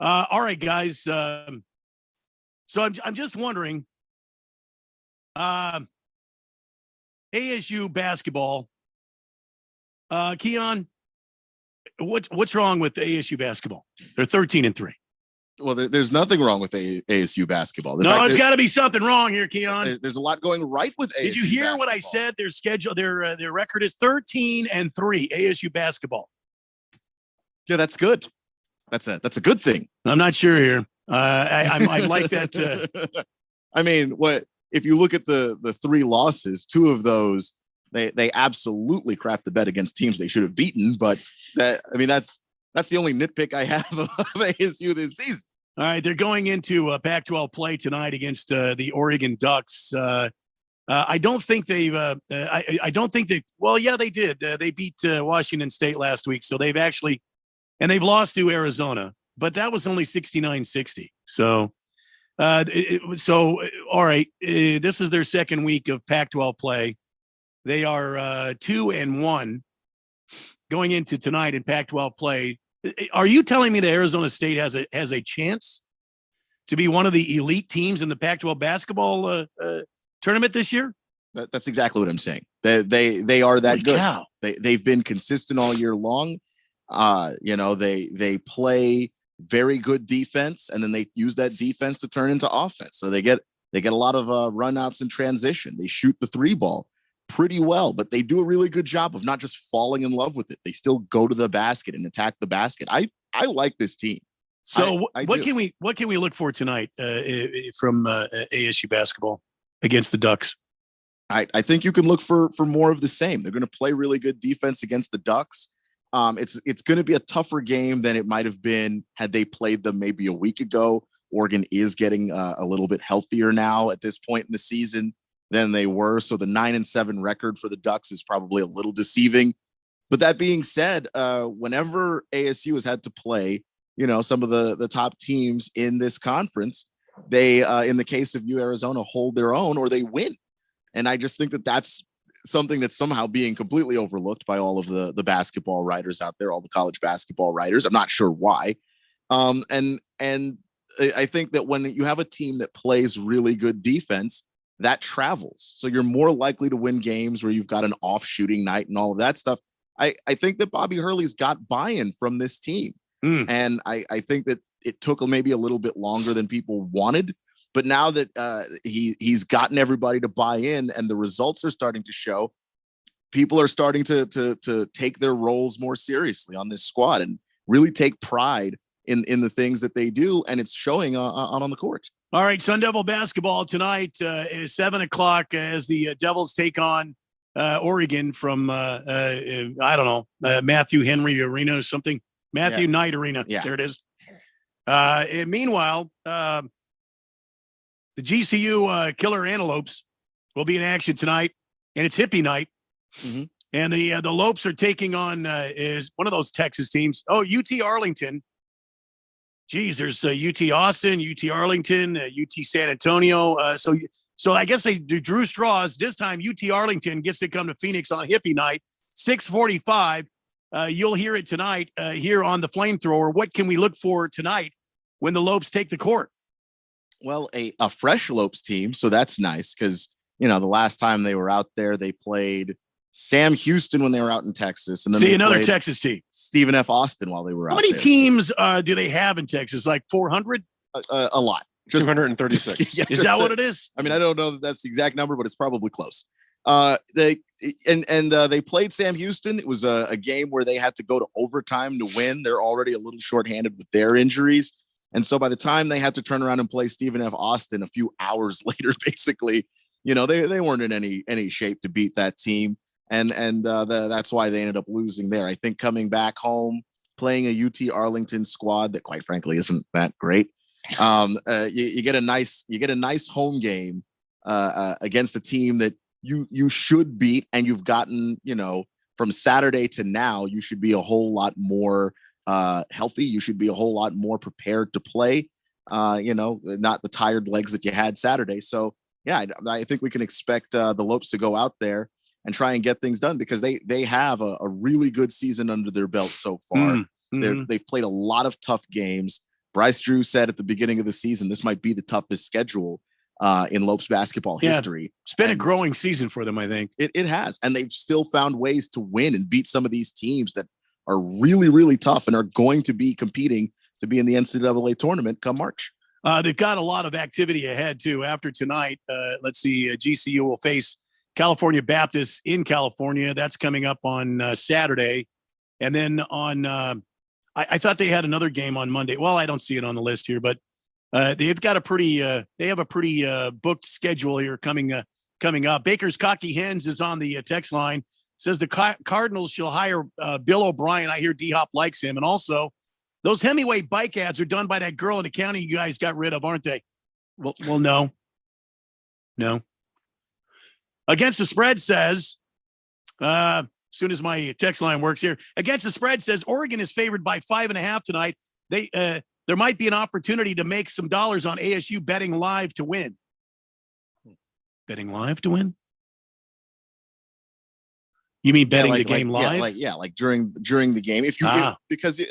All right, guys. So I'm just wondering, ASU basketball. Keon, what's wrong with ASU basketball? They're 13-3. Well, there's nothing wrong with ASU basketball. No, it's got to be something wrong here, Keon. There's a lot going right with ASU. Did you hear basketball. what I said? Their schedule, their record is 13-3. ASU basketball. Yeah, that's good. That's a good thing. I'm not sure here. I like that. I mean, what if you look at the three losses? Two of those they absolutely crapped the bed against teams they should have beaten. But that's the only nitpick I have of ASU this season. All right, they're going into Pac-12 play tonight against the Oregon Ducks. I don't think they've. I don't think they. Well, yeah, they did. They beat Washington State last week, so they've actually, and they've lost to Arizona, but that was only 69-60. So, all right, this is their second week of Pac-12 play. They are 2-1 going into tonight in Pac-12 play. Are you telling me that Arizona State has a chance to be one of the elite teams in the Pac-12 basketball tournament this year? That's exactly what I'm saying. They are that good. Cow. They've been consistent all year long. They play very good defense, and then they use that defense to turn into offense. So they get a lot of runouts in transition. They shoot the three ball pretty well, but they do a really good job of not just falling in love with it. They still go to the basket and attack the basket. I like this team. So what can we look for tonight from ASU basketball against the Ducks? I think you can look for more of the same. They're going to play really good defense against the Ducks. It's going to be a tougher game than it might have been had they played them maybe a week ago. Oregon is getting a little bit healthier now at this point in the season than they were. So the 9-7 record for the Ducks is probably a little deceiving. But that being said, whenever ASU has had to play, some of the top teams in this conference, they, in the case of Arizona, hold their own or they win. And I just think that that's something that's somehow being completely overlooked by all of the basketball writers out there, all the college basketball writers. I'm not sure why. And I think that when you have a team that plays really good defense, that travels. So you're more likely to win games where you've got an off shooting night and all of that stuff. I think that Bobby Hurley's got buy-in from this team. And I think that it took maybe a little bit longer than people wanted. But now that he's gotten everybody to buy in and the results are starting to show, people are starting to take their roles more seriously on this squad and really take pride in the things that they do. And it's showing on the court. All right, Sun Devil basketball tonight is 7:00 as the Devils take on Oregon from, I don't know, Matthew Henry Arena or something. Matthew Knight Arena. Yeah. There it is. And meanwhile, the GCU Killer Antelopes will be in action tonight, and it's hippie night. Mm-hmm. And the Lopes are taking on is one of those Texas teams. Oh, UT Arlington. Geez, there's UT Austin, UT Arlington, UT San Antonio. So I guess they drew straws. This time, UT Arlington gets to come to Phoenix on hippie night, 6:45. You'll hear it tonight here on the Flamethrower. What can we look for tonight when the Lopes take the court? Well, a fresh Lopes team, so that's nice because, the last time they were out there, they played Sam Houston when they were out in Texas. And then another Texas team. Stephen F. Austin while they were out there. How many teams do they have in Texas? Like 400? A lot. Just 236. Yeah, is that what it is? I mean, I don't know that that's the exact number, but it's probably close. They played Sam Houston. It was a game where they had to go to overtime to win. They're already a little shorthanded with their injuries. And so by the time they had to turn around and play Stephen F. Austin a few hours later, basically, they weren't in any shape to beat that team. And that's why they ended up losing there. I think coming back home, playing a UT Arlington squad that quite frankly isn't that great. You get a nice home game against a team that you should beat, and you've gotten, from Saturday to now, you should be a whole lot more healthy. You should be a whole lot more prepared to play, not the tired legs that you had Saturday. So yeah, I think we can expect the Lopes to go out there and try and get things done because they have a really good season under their belt so far. Mm-hmm. They've played a lot of tough games, Bryce Drew said at the beginning of the season, this might be the toughest schedule in Lopes basketball history. It's been a growing season for them, I think. It has. And they've still found ways to win and beat some of these teams that are really, really tough and are going to be competing to be in the NCAA tournament come March. They've got a lot of activity ahead, too. After tonight, let's see, GCU will face California Baptist in California. That's coming up on Saturday. And then on I thought they had another game on Monday. Well, I don't see it on the list here, but they've got a pretty they have a pretty booked schedule here coming up. Baker's Cocky Hens is on the text line. Says the Cardinals shall hire Bill O'Brien. I hear D-Hop likes him. And also, those Hemingway bike ads are done by that girl in the county you guys got rid of, aren't they? Well, no. Against the Spread says, as soon as my text line works here, Against the Spread says Oregon is favored by 5.5 tonight. There might be an opportunity to make some dollars on ASU betting live to win. Betting live to win? You mean betting the game live? Like during the game. If you because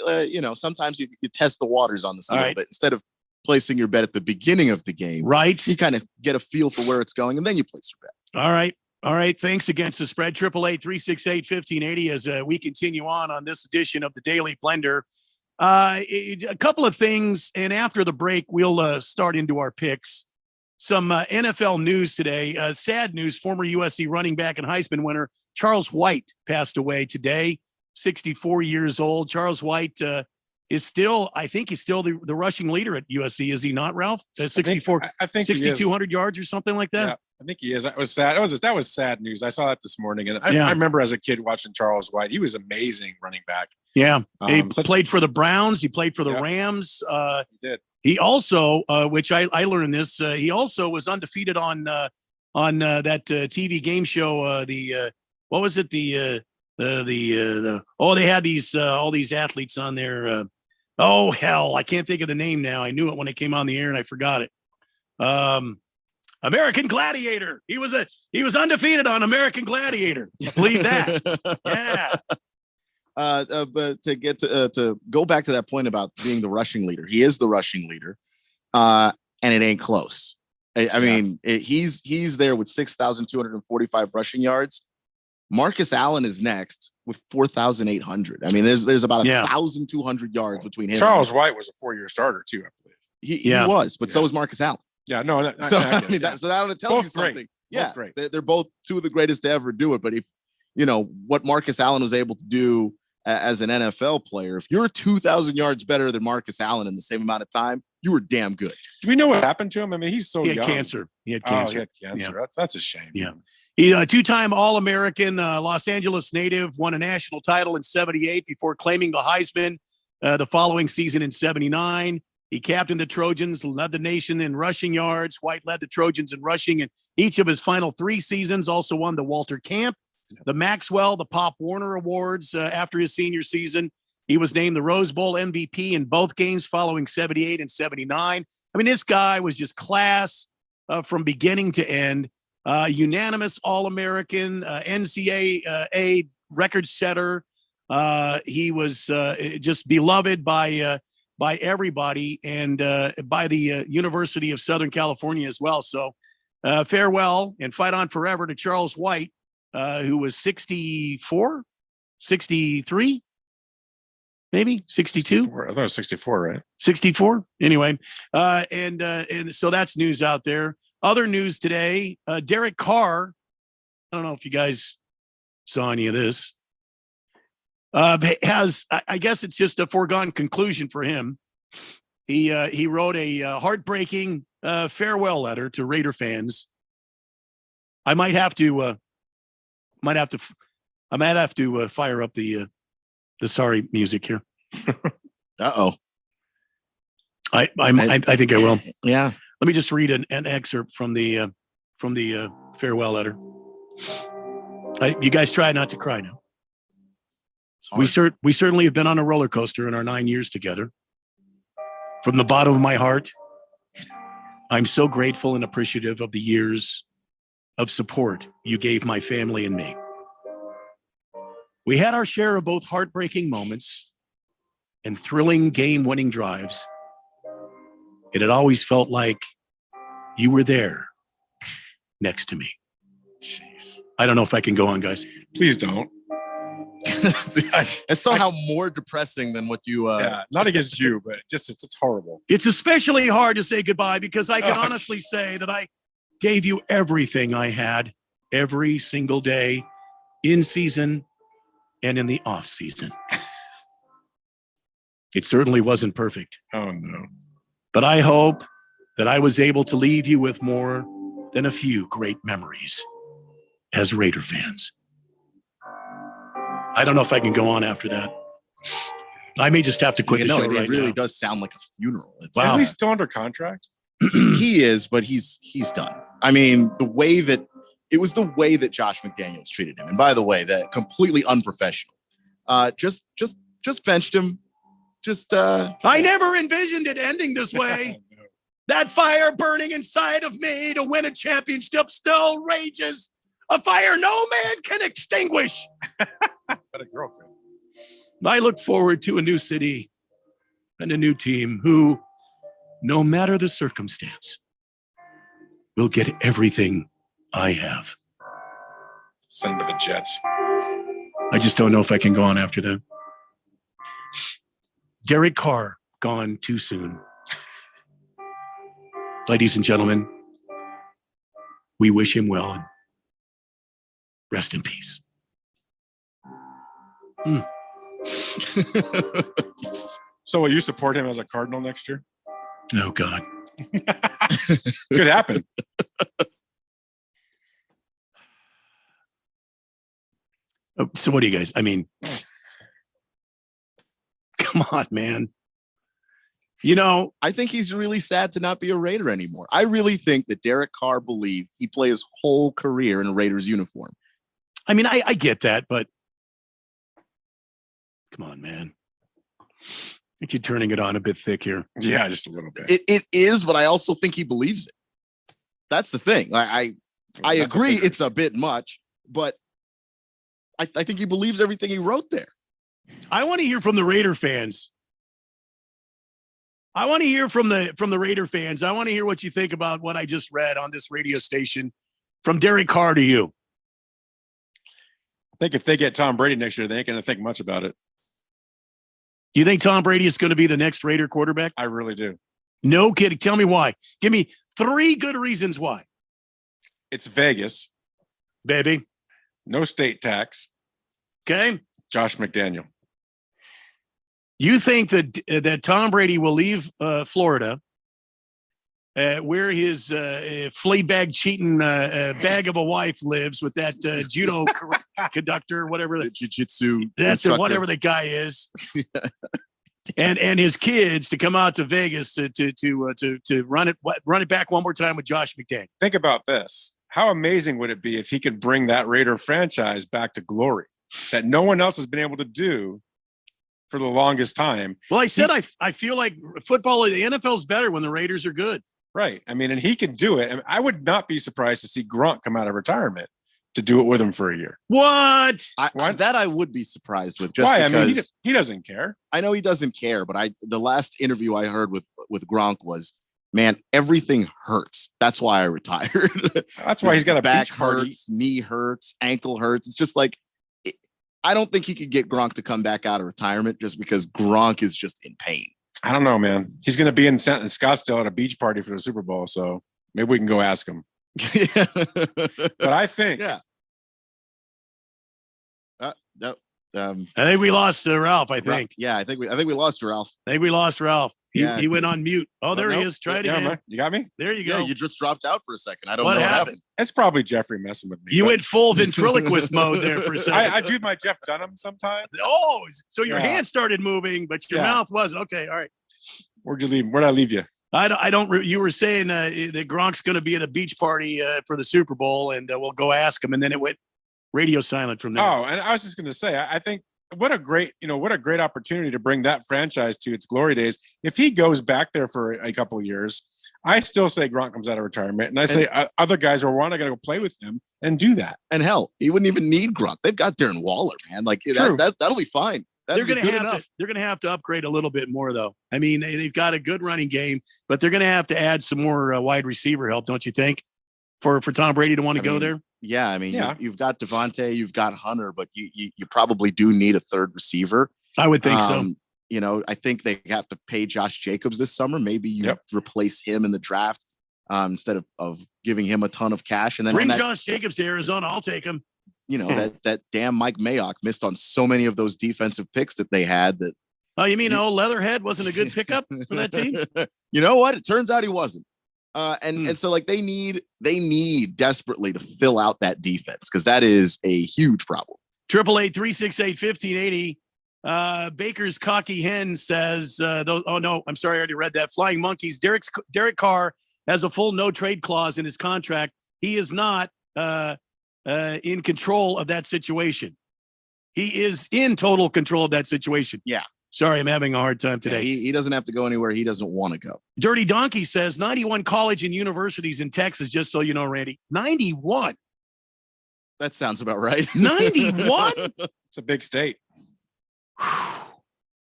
sometimes you test the waters on this a little bit instead of placing your bet at the beginning of the game. Right. You kind of get a feel for where it's going and then you place your bet. All right. Thanks. Against the Spread. 888-368-1580 as we continue on this edition of the Daily Blender. A couple of things, and after the break, we'll start into our picks. Some NFL news today. Sad news. Former USC running back and Heisman winner Charles White passed away today, 64 years old. Charles White is still, I think he's still the rushing leader at USC. Is he not, Ralph? 64, I think 6,200 yards or something like that. Yeah, I think he is. That was sad. That was sad news. I saw that this morning. And I remember as a kid watching Charles White. He was amazing running back. Yeah. He played for the Browns. He played for the Rams. He did. He also, which I learned this, he also was undefeated on that TV game show, what was it? They had these all these athletes on there. Oh hell, I can't think of the name now. I knew it when it came on the air and I forgot it. American Gladiator. He was undefeated on American Gladiator. Believe that. Yeah. But to go back to that point about being the rushing leader, he is the rushing leader, and it ain't close. I mean, he's there with 6,245 rushing yards. Marcus Allen is next with 4,800. I mean, there's about 1,200 yards between him. Charles White was a 4-year starter too, I believe. He was, but so was Marcus Allen. Yeah, no. That tells you something. Great. Yeah, great. They're both two of the greatest to ever do it. But if what Marcus Allen was able to do as an NFL player, if you're 2,000 yards better than Marcus Allen in the same amount of time, you were damn good. Do we know what happened to him? I mean, he's so young. He had cancer. He had cancer. Yeah. That's a shame. Yeah. He two-time All-American, Los Angeles native, won a national title in 78 before claiming the Heisman the following season in 79. He captained the Trojans, led the nation in rushing yards. White led the Trojans in rushing in each of his final 3 seasons, also won the Walter Camp, the Maxwell, the Pop Warner Awards after his senior season. He was named the Rose Bowl MVP in both games following 78 and 79. I mean, this guy was just class from beginning to end. Unanimous All-American, NCAA record setter. He was just beloved by everybody and by the University of Southern California as well. So farewell and fight on forever to Charles White, who was 64, 63, maybe 62. I thought it was 64, right? 64. Anyway, and so that's news out there. Other news today, Derek Carr. I don't know if you guys saw any of this. I guess it's just a foregone conclusion for him. He wrote a heartbreaking farewell letter to Raider fans. I might have to fire up the sorry music here. Uh-oh. I think I will. Yeah. Let me just read an excerpt from the farewell letter. You guys try not to cry now. We certainly have been on a roller coaster in our 9 years together. From the bottom of my heart, I'm so grateful and appreciative of the years of support you gave my family and me. We had our share of both heartbreaking moments and thrilling game-winning drives, And it always felt like you were there next to me. Jeez. I don't know if I can go on, guys. Please don't. It's somehow more depressing than what you. Yeah, not against you, but it's horrible. It's especially hard to say goodbye because I can honestly say that I gave you everything I had every single day in season and in the off season. It certainly wasn't perfect. Oh, no. But I hope that I was able to leave you with more than a few great memories as Raider fans. I don't know if I can go on after that. I may just have to quit the show right It really now. does sound like a funeral. Wow. Isn't he still under contract? He is, but he's done. I mean, the way that Josh McDaniels treated him, and by the way, that completely unprofessional. Just benched him. I never envisioned it ending this way. That fire burning inside of me to win a championship still rages. A fire no man can extinguish. But a girlfriend. I look forward to a new city and a new team who, no matter the circumstance, will get everything I have. Send to the Jets. I just don't know if I can go on after that. Derek Carr gone too soon. Ladies and gentlemen, we wish him well and rest in peace. So will you support him as a Cardinal next year? Oh, God. Could happen. So what do you guys, I mean, come on, man. You know, I think he's really sad to not be a Raider anymore. I really think that Derek Carr believed he'd play his whole career in a Raiders uniform. I mean, I get that, but come on, man. Aren't you turning it on a bit thick here? Yeah, just a little bit. It is, but I also think he believes it. That's the thing. I agree it's a bit much, but I think he believes everything he wrote there. I want to hear from the Raider fans. I want to hear from the Raider fans. I want to hear what you think about what I just read on this radio station from Derek Carr to you. I think if they get Tom Brady next year, they ain't going to think much about it. You think Tom Brady is going to be the next Raider quarterback? I really do. No kidding. Tell me why. Give me 3 good reasons why. It's Vegas. Baby. No state tax. Okay. Josh McDaniel. You think that Tom Brady will leave Florida, where his flea bag cheating bag of a wife lives with that judo conductor, whatever the jiu-jitsu. That's it, whatever the guy is, and his kids to come out to Vegas to run it back one more time with Josh McDaniel. Think about this. How amazing would it be if he could bring that Raider franchise back to glory that no one else has been able to do for the longest time? Well, I said I feel like football, the NFL's better when the Raiders are good. Right. I mean, and he can do it. I would not be surprised to see Gronk come out of retirement to do it with him for a year. What? I would be surprised with. Just Why? Because, I mean, he doesn't care. I know he doesn't care, but the last interview I heard with Gronk was, man, everything hurts. That's why I retired. That's why he's got a back beach party. Hurts, knee hurts, ankle hurts. It's just like, I don't think he could get Gronk to come back out of retirement just because Gronk is just in pain. I don't know, man. He's going to be in Scottsdale at a beach party for the Super Bowl, so maybe we can go ask him. But I think, I think we lost Ralph. I think. I think we lost Ralph. I think we lost Ralph. Yeah. He went on mute. Oh, there he is. Try it again. You got me? There you go. Yeah, you just dropped out for a second. I don't know what happened. It's probably Jeffrey messing with me. You went full ventriloquist mode there for a second. I do my Jeff Dunham sometimes. Oh, so your hand started moving, but your mouth was okay. All right. Where'd you leave? Where'd I leave you? I don't. You were saying that Gronk's going to be at a beach party for the Super Bowl, and we'll go ask him, and then it went radio silent from there. Oh, and I was just going to say, I think what a great opportunity to bring that franchise to its glory days. If he goes back there for a couple of years, I still say Gronk comes out of retirement, and I say other guys are want to go play with him and do that. And hell, he wouldn't even need Gronk. They've got Darren Waller, man. Like that'll be fine. That'd they're be going good to have enough. to. They're going to have to upgrade a little bit more, though. I mean, they've got a good running game, but they're going to have to add some more wide receiver help, don't you think? For Tom Brady to want to go there. Yeah, I mean, Yeah. you've got Devontae, you've got Hunter, but you probably do need a third receiver. I would think so. You know, I think they have to pay Josh Jacobs this summer. Maybe you replace him in the draft instead of giving him a ton of cash. And then bring Josh Jacobs to Arizona. I'll take him. You know, that damn Mike Mayock missed on so many of those defensive picks that they had. That Oh, you mean old Leatherhead wasn't a good pickup for that team? You know what? It turns out he wasn't. And so like they need desperately to fill out that defense because that is a huge problem. 888-368-1580. Baker's cocky hen says, oh no, I'm sorry, I already read that. Flying Monkeys. Derek Carr has a full no trade clause in his contract. He is not in control of that situation. He is in total control of that situation. Yeah. Sorry, I'm having a hard time today. Yeah, he doesn't have to go anywhere he doesn't want to go. Dirty Donkey says 91 college and universities in Texas, just so you know, Randy. 91. That sounds about right. 91? It's a big state.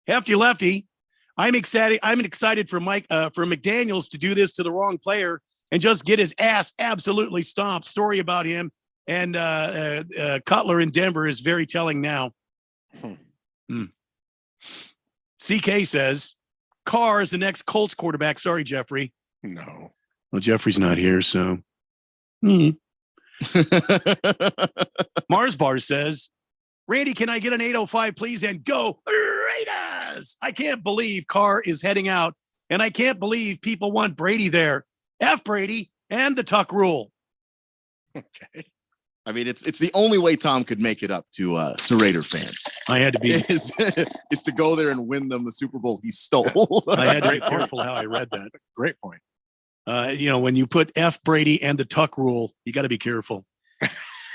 Hefty Lefty. I'm excited for for McDaniels to do this to the wrong player and just get his ass absolutely stomped. Story about him and Cutler in Denver is very telling now. CK says Carr is the next Colts quarterback. Sorry, Jeffrey. No. Well, Jeffrey's not here, so. Mars Bar says, Randy, can I get an 805, please? And go Raiders. I can't believe Carr is heading out, and I can't believe people want Brady there. F Brady and the Tuck rule. Okay. I mean, it's the only way Tom could make it up to Raider fans. I had to be is to go there and win them the Super Bowl he stole. I had to be careful how I read that. Great point. When you put F Brady and the Tuck rule, you got to be careful.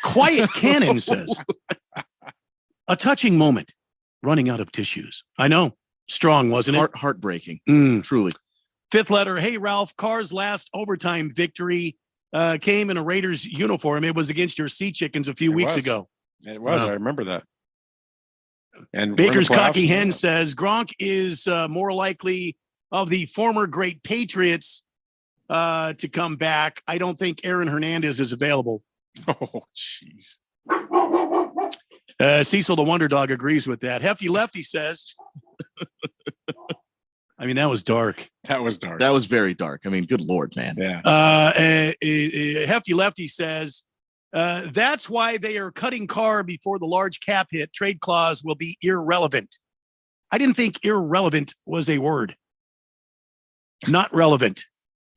Quiet Cannon says, a touching moment, running out of tissues. I know, strong, wasn't it? Heartbreaking, truly. Fifth letter. Hey, Ralph, Carr's last overtime victory came in a Raiders uniform. It was against your Sea Chickens a few weeks ago. It was. Wow. I remember that. And Baker's cocky hen says Gronk is more likely of the former great Patriots to come back. I don't think Aaron Hernandez is available. Oh, jeez. Cecil the Wonder Dog agrees with that. Hefty Lefty says, I mean, that was dark. That was dark. That was very dark. I mean, good Lord, man. Yeah. Hefty Lefty says, that's why they are cutting Carr before the large cap hit. Trade clause will be irrelevant. I didn't think irrelevant was a word. Not relevant.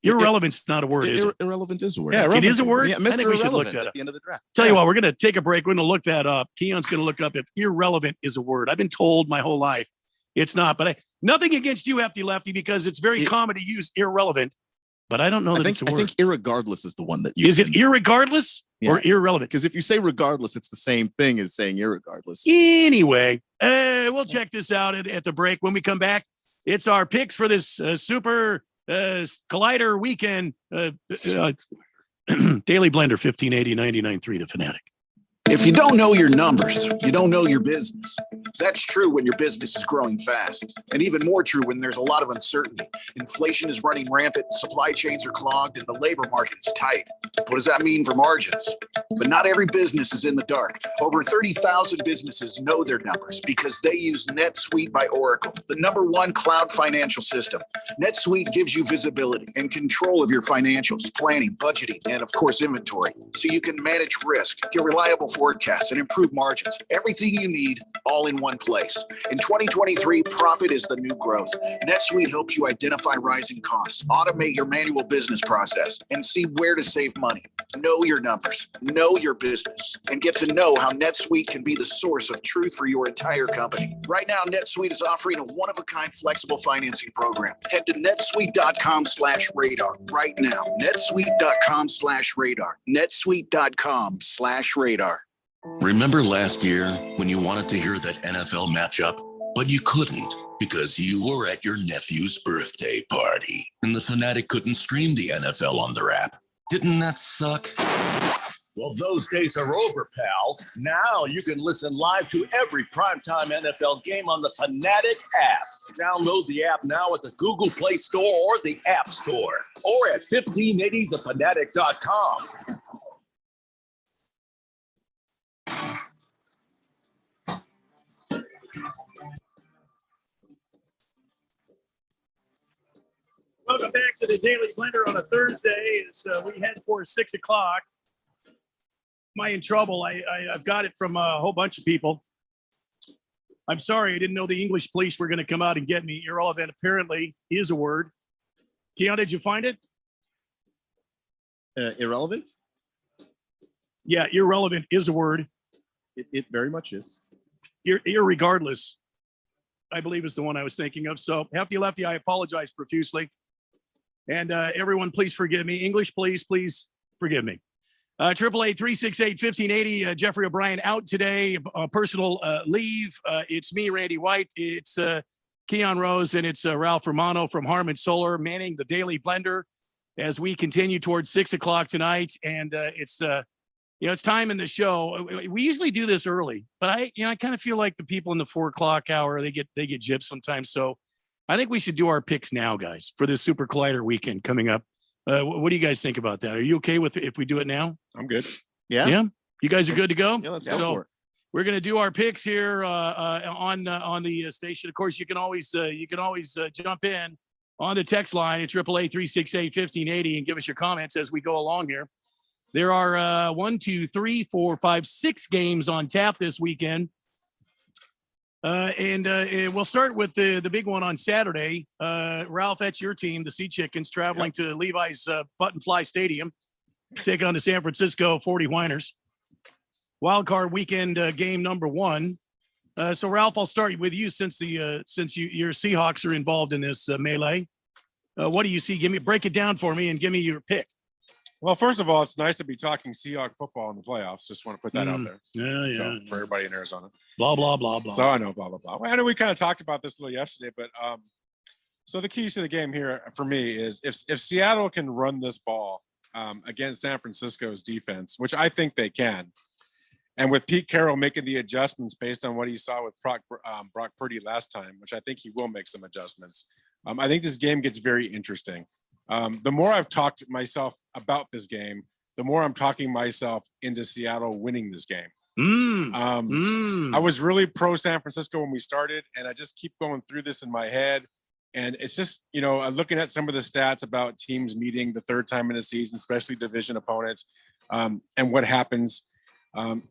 Irrelevant's not a word, is it? Irrelevant is a word. Yeah, it is a word. Yeah, I think we should look that up. At the end of the draft. Tell you what, we're going to take a break. We're going to look that up. Keon's going to look up if irrelevant is a word. I've been told my whole life it's not, but nothing against you, Hefty Lefty, because it's very common to use irrelevant, but I don't know that it's a word. I think irregardless is the one that you Is it irregardless or irrelevant? Because if you say regardless, it's the same thing as saying irregardless. Anyway, we'll check this out at the break. When we come back, it's our picks for this Super Collider weekend. Daily Blender, 1580-99.3, The Fanatic. If you don't know your numbers, you don't know your business. That's true when your business is growing fast, and even more true when there's a lot of uncertainty. Inflation is running rampant, supply chains are clogged, and the labor market is tight. What does that mean for margins? But not every business is in the dark. Over 30,000 businesses know their numbers because they use NetSuite by Oracle, the #1 cloud financial system. NetSuite gives you visibility and control of your financials, planning, budgeting, and of course, inventory, so you can manage risk, get reliable forecasts, and improve margins. Everything you need, all in one place. In 2023, profit is the new growth. NetSuite helps you identify rising costs, automate your manual business process, and see where to save money. Know your numbers, know your business, and get to know how NetSuite can be the source of truth for your entire company. Right now, NetSuite is offering a one-of-a-kind flexible financing program. Head to netsuite.com/radar right now. netsuite.com/radar. netsuite.com/radar. Remember last year when you wanted to hear that NFL matchup, but you couldn't because you were at your nephew's birthday party and the Fanatic couldn't stream the NFL on their app? Didn't that suck? Well, those days are over, pal. Now you can listen live to every primetime NFL game on the Fanatic app. Download the app now at the Google Play Store or the App Store, or at 1580thefanatic.com. Welcome back to the Daily Blender on a Thursday as we head for 6 o'clock. Am I in trouble? I've got it from a whole bunch of people. I'm sorry, I didn't know the English police were going to come out and get me. Irrelevant apparently is a word. Keon, did you find it? Irrelevant? Yeah, irrelevant is a word. It very much is. Irregardless, I believe is the one I was thinking of. So, Hefty Lefty, I apologize profusely. And everyone, please forgive me. English, please forgive me. 888-368-1580. Jeffrey O'Brien out today, personal leave. It's me, Randy White. It's Keon Rose, and it's Ralph Romano from Harman Solar manning the Daily Blender as we continue towards 6 o'clock tonight. And it's time in the show. We usually do this early, but I kind of feel like the people in the 4 o'clock hour, they get gypped sometimes. So I think we should do our picks now, guys, for this Super Collider weekend coming up. What do you guys think about that? Are you okay with if we do it now? I'm good. Yeah. You guys are good to go? Yeah, let's go for it. We're going to do our picks here on the station. Of course, you can always jump in on the text line at 888-368-1580 and give us your comments as we go along here. There are 6 games on tap this weekend. And we'll start with the big one on Saturday. Ralph, that's your team, the Sea Chickens, traveling to Levi's Button Fly Stadium, taking on the San Francisco 49ers. Wild card weekend game number 1. So Ralph, I'll start with you since your Seahawks are involved in this melee. What do you see? Break it down for me and give me your pick. Well, first of all, it's nice to be talking Seahawk football in the playoffs. Just want to put that out there. Yeah. So, for everybody in Arizona. Blah, blah, blah, blah. So I know, blah, blah, blah. I know we kind of talked about this a little yesterday, but so the keys to the game here for me is if Seattle can run this ball against San Francisco's defense, which I think they can, and with Pete Carroll making the adjustments based on what he saw with Brock Purdy last time, which I think he will make some adjustments, I think this game gets very interesting. The more I've talked myself about this game, the more I'm talking myself into Seattle winning this game. I was really pro San Francisco when we started, and I just keep going through this in my head. And it's just, looking at some of the stats about teams meeting the third time in a season, especially division opponents, and what happens. I'm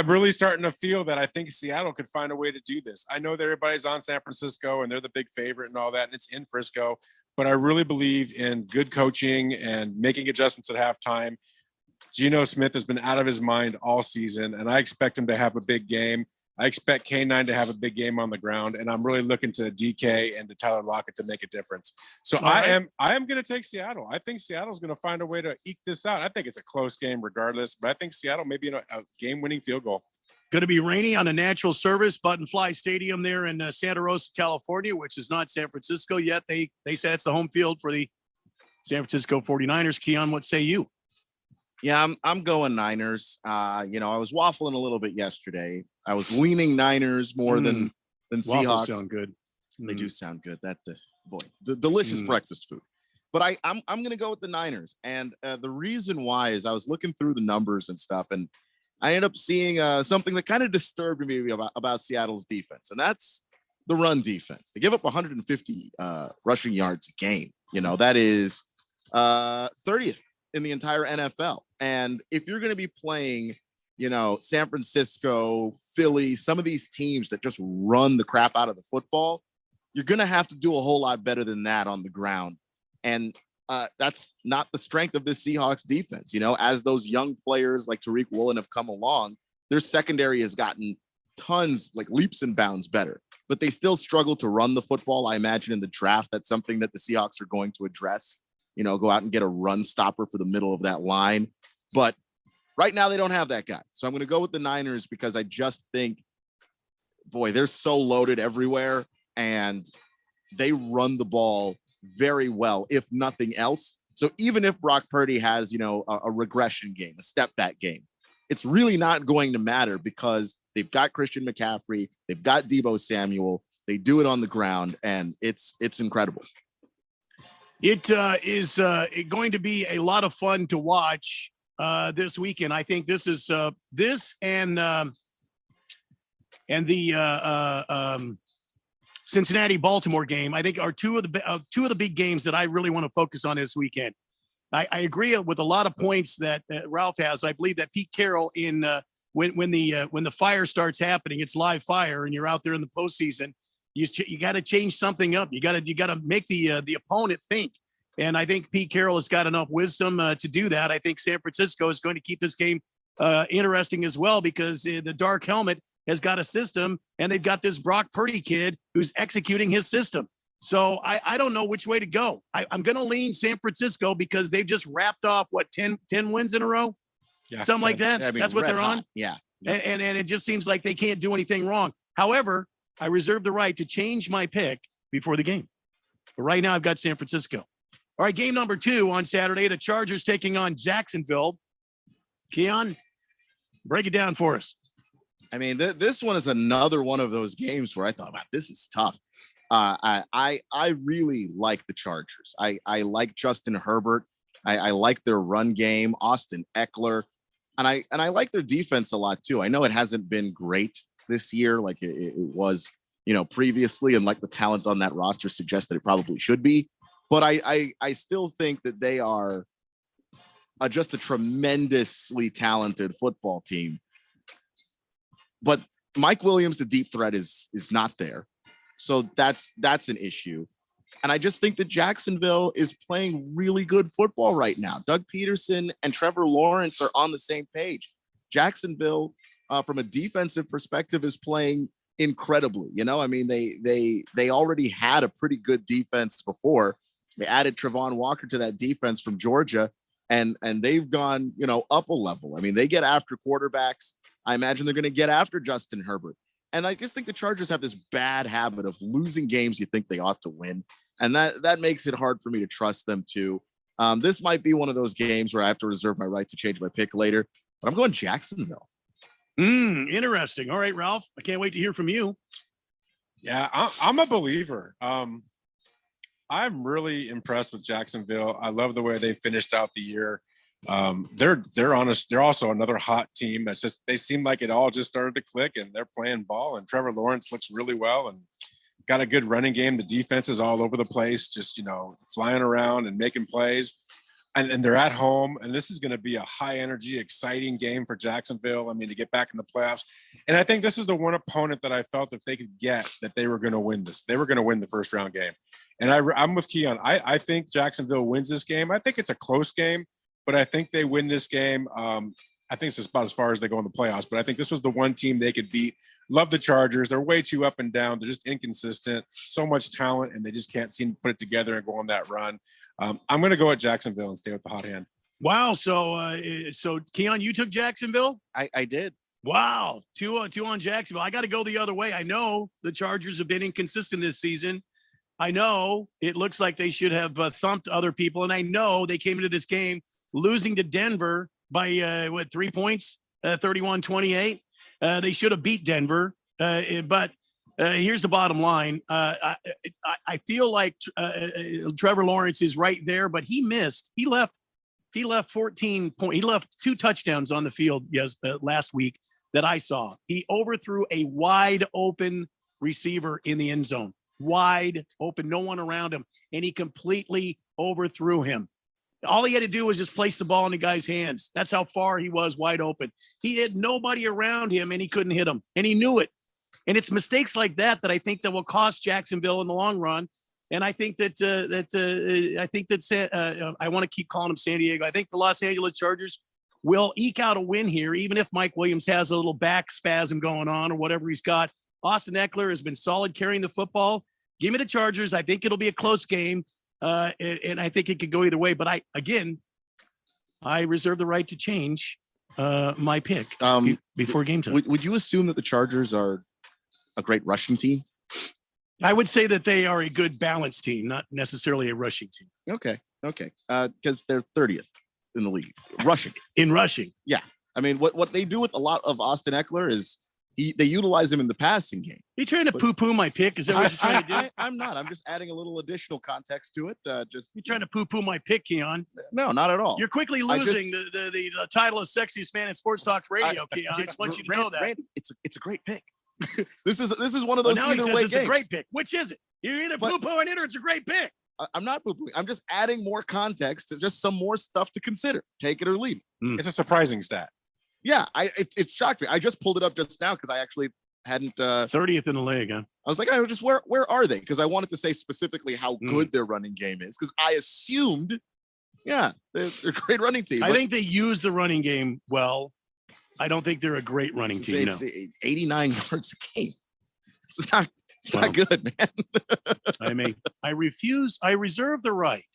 really starting to feel that I think Seattle could find a way to do this. I know that everybody's on San Francisco and they're the big favorite and all that, and it's in Frisco, but I really believe in good coaching and making adjustments at halftime. Geno Smith has been out of his mind all season, and I expect him to have a big game. I expect K9 to have a big game on the ground, and I'm really looking to DK and to Tyler Lockett to make a difference. So I am going to take Seattle. I think Seattle's going to find a way to eke this out. I think it's a close game regardless, but I think Seattle may be in a game-winning field goal. Going to be rainy on a natural service, Button Fly Stadium there in Santa Rosa, California, which is not San Francisco yet. They say it's the home field for the San Francisco 49ers. Keon, what say you? Yeah, I'm going Niners. I was waffling a little bit yesterday. I was leaning Niners more than Seahawks. Waffles sound good. They do sound good. Delicious breakfast food. But I'm going to go with the Niners. And the reason why is I was looking through the numbers and stuff, and I ended up seeing something that kind of disturbed me about Seattle's defense, and that's the run defense. They give up 150 rushing yards a game. That is 30th in the entire NFL. And if you're going to be playing, San Francisco, Philly, some of these teams that just run the crap out of the football, you're going to have to do a whole lot better than that on the ground. And that's not the strength of this Seahawks defense. As those young players like Tariq Woolen have come along, their secondary has gotten tons, like leaps and bounds better, but they still struggle to run the football. I imagine in the draft, that's something that the Seahawks are going to address, go out and get a run stopper for the middle of that line. But right now they don't have that guy. So I'm going to go with the Niners because I just think, boy, they're so loaded everywhere and they run the ball very well, if nothing else. So even if Brock Purdy has, a regression game, a step back game, it's really not going to matter because they've got Christian McCaffrey, they've got Deebo Samuel, they do it on the ground, and it's incredible. It is going to be a lot of fun to watch this weekend. I think this is this and the Cincinnati-Baltimore game, I think, are two of the big games that I really want to focus on this weekend. I agree with a lot of points that Ralph has. I believe that Pete Carroll when the fire starts happening, it's live fire, and you're out there in the postseason. You got to change something up. You got to make the opponent think. And I think Pete Carroll has got enough wisdom to do that. I think San Francisco is going to keep this game interesting as well because the dark helmet has got a system, and they've got this Brock Purdy kid who's executing his system. So I don't know which way to go. I'm going to lean San Francisco because they've just wrapped off 10 wins in a row, something like that. I mean, that's what they're on. Yeah. And it just seems like they can't do anything wrong. However, I reserve the right to change my pick before the game. But right now I've got San Francisco. All right, game number 2 on Saturday, the Chargers taking on Jacksonville. Keon, break it down for us. I mean, this one is another one of those games where I thought, wow, this is tough. I really like the Chargers. I like Justin Herbert. I like their run game, Austin Eckler, and I like their defense a lot too. I know it hasn't been great this year like it was, previously, and like the talent on that roster suggests that it probably should be. But I still think that they are just a tremendously talented football team. But Mike Williams, the deep threat, is not there. So that's an issue. And I just think that Jacksonville is playing really good football right now. Doug Peterson and Trevor Lawrence are on the same page. Jacksonville, from a defensive perspective, is playing incredibly. I mean, they already had a pretty good defense before. They added Travon Walker to that defense from Georgia, and they've gone, up a level. I mean, they get after quarterbacks. I imagine they're going to get after Justin Herbert. And I just think the Chargers have this bad habit of losing games you think they ought to win. And that makes it hard for me to trust them too. This might be one of those games where I have to reserve my right to change my pick later, but I'm going Jacksonville. Interesting. All right, Ralph, I can't wait to hear from you. Yeah, I'm a believer. I'm really impressed with Jacksonville. I love the way they finished out the year. They're honest. They're also another hot team. That's just, they seem like it all just started to click, and they're playing ball, and Trevor Lawrence looks really well and got a good running game. The defense is all over the place, just, flying around and making plays, and they're at home. And this is going to be a high energy, exciting game for Jacksonville. I mean, to get back in the playoffs. And I think this is the one opponent that I felt if they could get that they were going to win this, they were going to win the first round game. And I'm with Keon. I think Jacksonville wins this game. I think it's a close game, but I think they win this game. I think it's about as far as they go in the playoffs, but I think this was the one team they could beat. Love the Chargers. They're way too up and down. They're just inconsistent, so much talent, and they just can't seem to put it together and go on that run. I'm going to go at Jacksonville and stay with the hot hand. Wow. So Keon, you took Jacksonville? I did. Wow. Two on Jacksonville. I got to go the other way. I know the Chargers have been inconsistent this season. I know it looks like they should have thumped other people. And I know they came into this game losing to Denver by 3 points, 31-28. They should have beat Denver. But here's the bottom line. I feel like Trevor Lawrence is right there, but he missed. He left 14 points. He left 2 touchdowns on the field last week that I saw. He overthrew a wide open receiver in the end zone. Wide open, no one around him, and he completely overthrew him. All he had to do was just place the ball in the guy's hands. That's how far he was wide open. He had nobody around him, and he couldn't hit him, and he knew it. And it's mistakes like that I think that will cost Jacksonville in the long run. And I think that I want to keep calling him San Diego. I think the Los Angeles Chargers will eke out a win here, even if Mike Williams has a little back spasm going on or whatever he's got. Austin Eckler has been solid carrying the football. Give me the Chargers. I think it'll be a close game, and I think it could go either way. But I reserve the right to change my pick before game time. Would you assume that the Chargers are a great rushing team? I would say that they are a good balanced team, not necessarily a rushing team. Okay. Okay. Because they're 30th in the league rushing. In rushing. I mean, what they do with a lot of Austin Eckler is they utilize him in the passing game. You trying to poo-poo my pick? Is that what you're trying to do? I'm not. I'm just adding a little additional context to it. You're trying to poo-poo my pick, Keon. No, not at all. You're quickly losing the title of sexiest man in sports talk radio, Keon. I just want you to know that. Randy, it's a great pick. this is one of those Now he either says way it's games. a great pick. Which is it? You're either poo-pooing it or it's a great pick. I'm not poo-pooing. I'm just adding more context to just some more stuff to consider. Take it or leave it. It's a surprising stat. Yeah, it shocked me. I just pulled it up just now because I actually hadn't 30th in the league, huh? I was like, I just where are they? Because I wanted to say specifically how good their running game is. Because I assumed, yeah, they're a great running team. I think they use the running game well. I don't think they're a great running team. It's 89 yards a game. It's not good, man. I reserve the right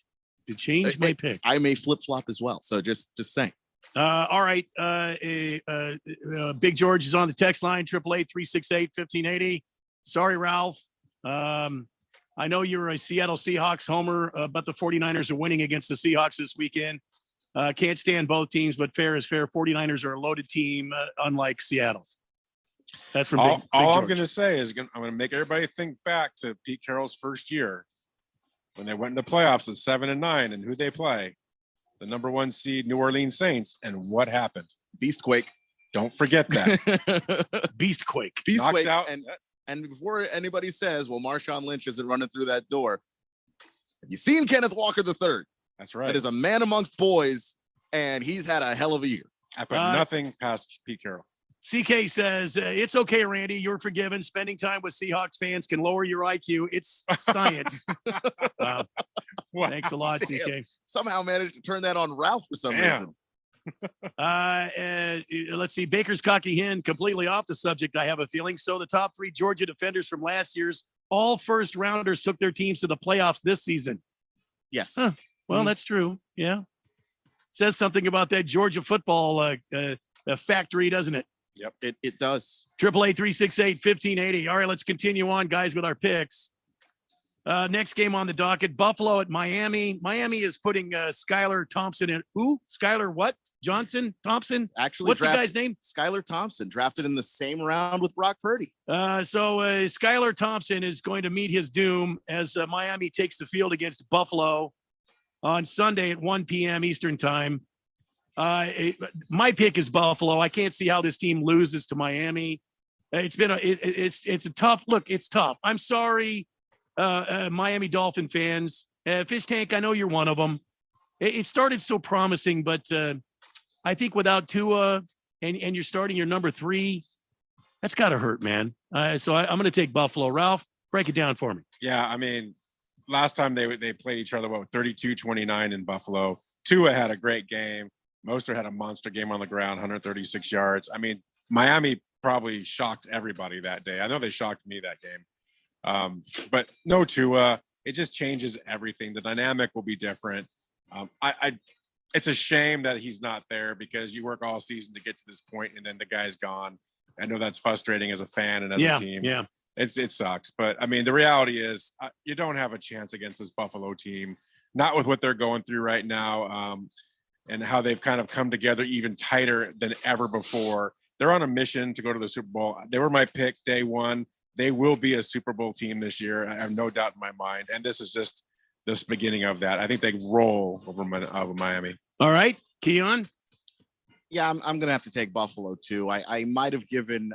to change my pick. I may flip flop as well. So just saying. All right. Big George is on the text line, 888-368-1580. Sorry, Ralph. I know you're a Seattle Seahawks homer, but the 49ers are winning against the Seahawks this weekend. Can't stand both teams, but fair is fair. 49ers are a loaded team, unlike Seattle. That's from all Big I'm George. going to say is I'm going to make everybody think back to Pete Carroll's first year when they went in the playoffs at 7-9 and who they play. The number 1 seed New Orleans Saints, and what happened? Beastquake. Don't forget that. Beastquake. Knocked out. And before anybody says, well, Marshawn Lynch isn't running through that door, have you seen Kenneth Walker III? That's right. That is a man amongst boys, and he's had a hell of a year. I put nothing past Pete Carroll. CK says, it's okay, Randy. You're forgiven. Spending time with Seahawks fans can lower your IQ. It's science. Thanks a lot, Damn. CK. Somehow managed to turn that on Ralph for some reason. Let's see. Baker's cocky hen, completely off the subject, I have a feeling. So the top 3 Georgia defenders from last year's all first rounders took their teams to the playoffs this season. Yes. Huh. Well, that's true. Yeah. Says something about that Georgia football factory, doesn't it? Yep, it does. 888-368-1580. All right, let's continue on, guys, with our picks. Next game on the docket, Buffalo at Miami. Miami is putting Skylar Thompson in. Who? Skylar what? Johnson? Thompson? Actually, What's the guy's name? Skylar Thompson, drafted in the same round with Brock Purdy. So Skylar Thompson is going to meet his doom as Miami takes the field against Buffalo on Sunday at 1 p.m. Eastern time. My pick is Buffalo. I can't see how this team loses to Miami. It's been it's a tough look. It's tough. I'm sorry, Miami Dolphin fans. Fish Tank, I know you're one of them. It started so promising, but I think without Tua and you're starting your number 3, that's got to hurt, man. So I'm going to take Buffalo. Ralph, break it down for me. Yeah, I mean, last time they played each other, 32-29 in Buffalo. Tua had a great game. Mostert had a monster game on the ground, 136 yards. I mean, Miami probably shocked everybody that day. I know they shocked me that game. But no Tua, it just changes everything. The dynamic will be different. It's a shame that he's not there because you work all season to get to this point and then the guy's gone. I know that's frustrating as a fan and as a team. Yeah. It sucks. But I mean, the reality is you don't have a chance against this Buffalo team, not with what they're going through right now. And how they've kind of come together even tighter than ever before. They're on a mission to go to the Super Bowl. They were my pick day one. They will be a Super Bowl team this year. I have no doubt in my mind. And this is just the beginning of that. I think they roll over Miami. All right, Keon. Yeah, I'm going to have to take Buffalo too. I might have given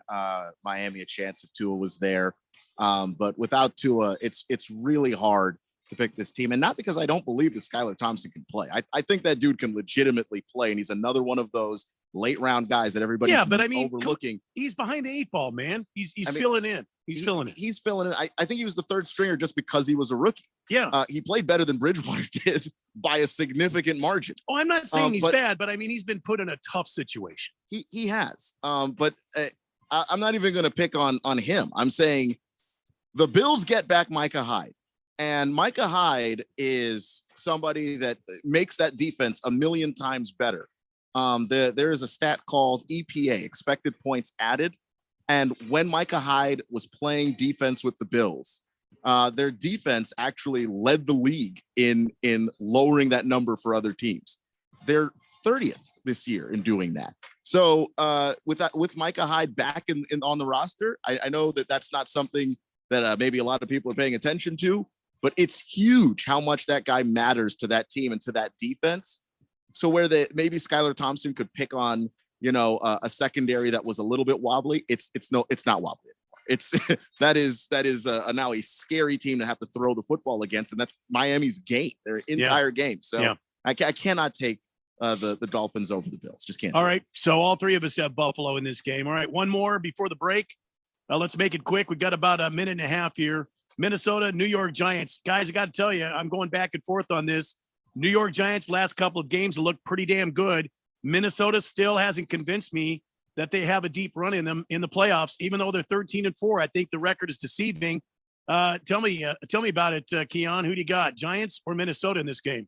Miami a chance if Tua was there. But without Tua, it's really hard to pick this team. And not because I don't believe that Skylar Thompson can play. I think that dude can legitimately play. And he's another one of those late round guys that everybody's overlooking. He's behind the 8 ball, man. He's filling in. He's filling in. I think he was the 3rd stringer just because he was a rookie. Yeah. He played better than Bridgewater did by a significant margin. Oh, I'm not saying he's bad, but I mean, he's been put in a tough situation. He has. But I'm not even going to pick on him. I'm saying the Bills get back Micah Hyde. And Micah Hyde is somebody that makes that defense a million times better. There is a stat called EPA, expected points added. And when Micah Hyde was playing defense with the Bills, their defense actually led the league in lowering that number for other teams. They're 30th this year in doing that. So with Micah Hyde back in on the roster, I know that that's not something that maybe a lot of people are paying attention to, but it's huge how much that guy matters to that team and to that defense. So where maybe Skylar Thompson could pick on, a secondary that was a little bit wobbly, it's not wobbly. That is now a scary team to have to throw the football against, and that's Miami's game, their entire game. So I cannot take the Dolphins over the Bills. Just can't. All right. So all three of us have Buffalo in this game. All right. One more before the break. Let's make it quick. We've got about a minute and a half here. Minnesota, New York Giants. Guys, I got to tell you, I'm going back and forth on this. New York Giants last couple of games look pretty damn good. Minnesota still hasn't convinced me that they have a deep run in them in the playoffs, even though they're 13-4. I think the record is deceiving. Tell me about it, Keon. Who do you got, Giants or Minnesota in this game?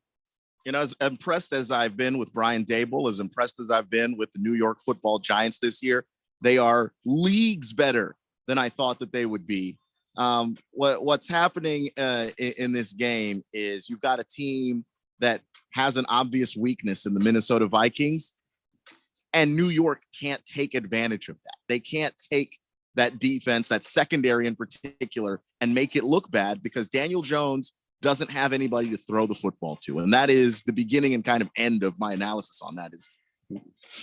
As impressed as I've been with Brian Daboll, as impressed as I've been with the New York Football Giants this year, they are leagues better than I thought that they would be. What's happening in this game is you've got a team that has an obvious weakness in the Minnesota Vikings, and New York can't take advantage of that. They can't take that defense, that secondary in particular, and make it look bad because Daniel Jones doesn't have anybody to throw the football to. And that is the beginning and kind of end of my analysis on that is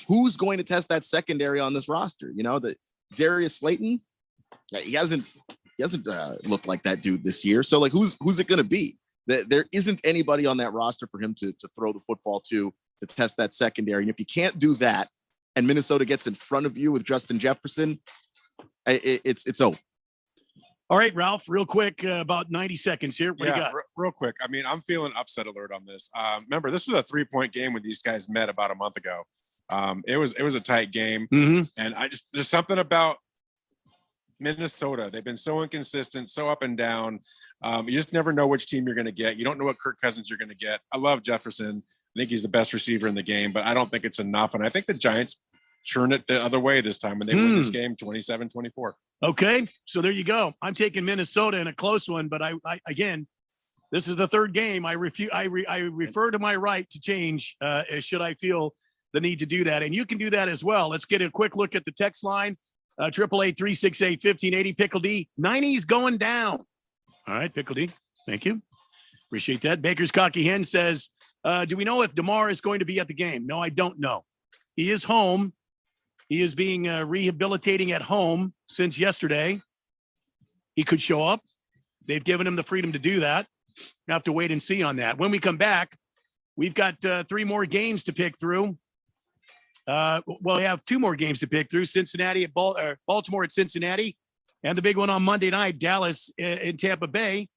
who's going to test that secondary on this roster? The Darius Slayton, he hasn't looked like that dude this year. So who's it going to be? There isn't anybody on that roster for him to throw the football to test that secondary. And if you can't do that and Minnesota gets in front of you with Justin Jefferson, it's over. All right, Ralph, real quick, about 90 seconds here. What do you got? Real quick. I mean, I'm feeling upset alert on this. Remember, this was a 3-point game when these guys met about a month ago. It was a tight game. Mm-hmm. And there's something about Minnesota. They've been so inconsistent, so up and down. You just never know which team you're going to get. You don't know what Kirk Cousins you're going to get. I love Jefferson. I think he's the best receiver in the game, but I don't think it's enough. And I think the Giants churn it the other way this time when they win this game 27-24. Okay, so there you go. I'm taking Minnesota in a close one, but I again, this is the third game. I refer to my right to change should I feel the need to do that, and you can do that as well. Let's get a quick look at the text line. 888-368-1580. Pickle D, 90's going down. All right, Pickle D, thank you. Appreciate that. Baker's Cocky Hen says, do we know if DeMar is going to be at the game? No, I don't know. He is home. He is being rehabilitating at home since yesterday. He could show up. They've given him the freedom to do that. We have to wait and see on that. When we come back, we've got 3 more games to pick through. We have 2 more games to pick through. Cincinnati at Baltimore at Cincinnati, and the big one on Monday night, Dallas in Tampa Bay.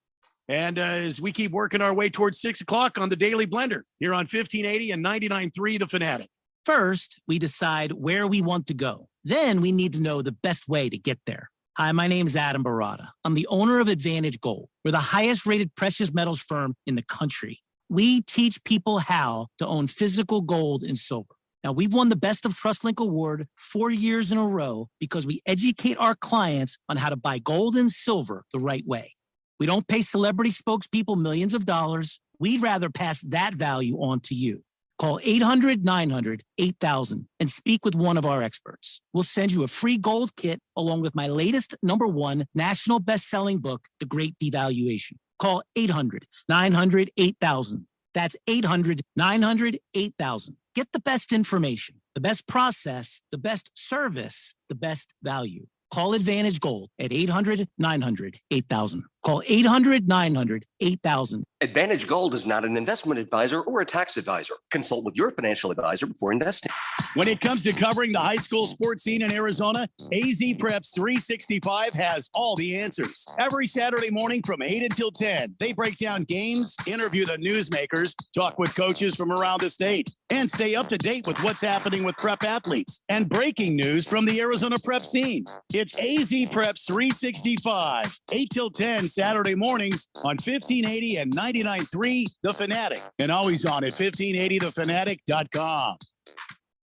And as we keep working our way towards 6 o'clock on the Daily Blender here on 1580 and 99.3 The Fanatic. First, we decide where we want to go. Then we need to know the best way to get there. Hi, my name is Adam Barada. I'm the owner of Advantage Gold. We're the highest rated precious metals firm in the country. We teach people how to own physical gold and silver. Now, we've won the Best of TrustLink Award 4 years in a row because we educate our clients on how to buy gold and silver the right way. We don't pay celebrity spokespeople millions of dollars. We'd rather pass that value on to you. Call 800-900-8000 and speak with one of our experts. We'll send you a free gold kit along with my latest #1 national best-selling book, The Great Devaluation. Call 800-900-8000. That's 800-900-8000. Get the best information, the best process, the best service, the best value. Call Advantage Gold at 800-900-8000. Call 800-900-8000. Advantage Gold is not an investment advisor or a tax advisor. Consult with your financial advisor before investing. When it comes to covering the high school sports scene in Arizona, AZ Preps 365 has all the answers. Every Saturday morning from 8 until 10, they break down games, interview the newsmakers, talk with coaches from around the state, and stay up to date with what's happening with prep athletes and breaking news from the Arizona prep scene. It's AZ Preps 365, 8 till 10 Saturday mornings on 1580 and 99.3 The Fanatic, and always on at 1580thefanatic.com.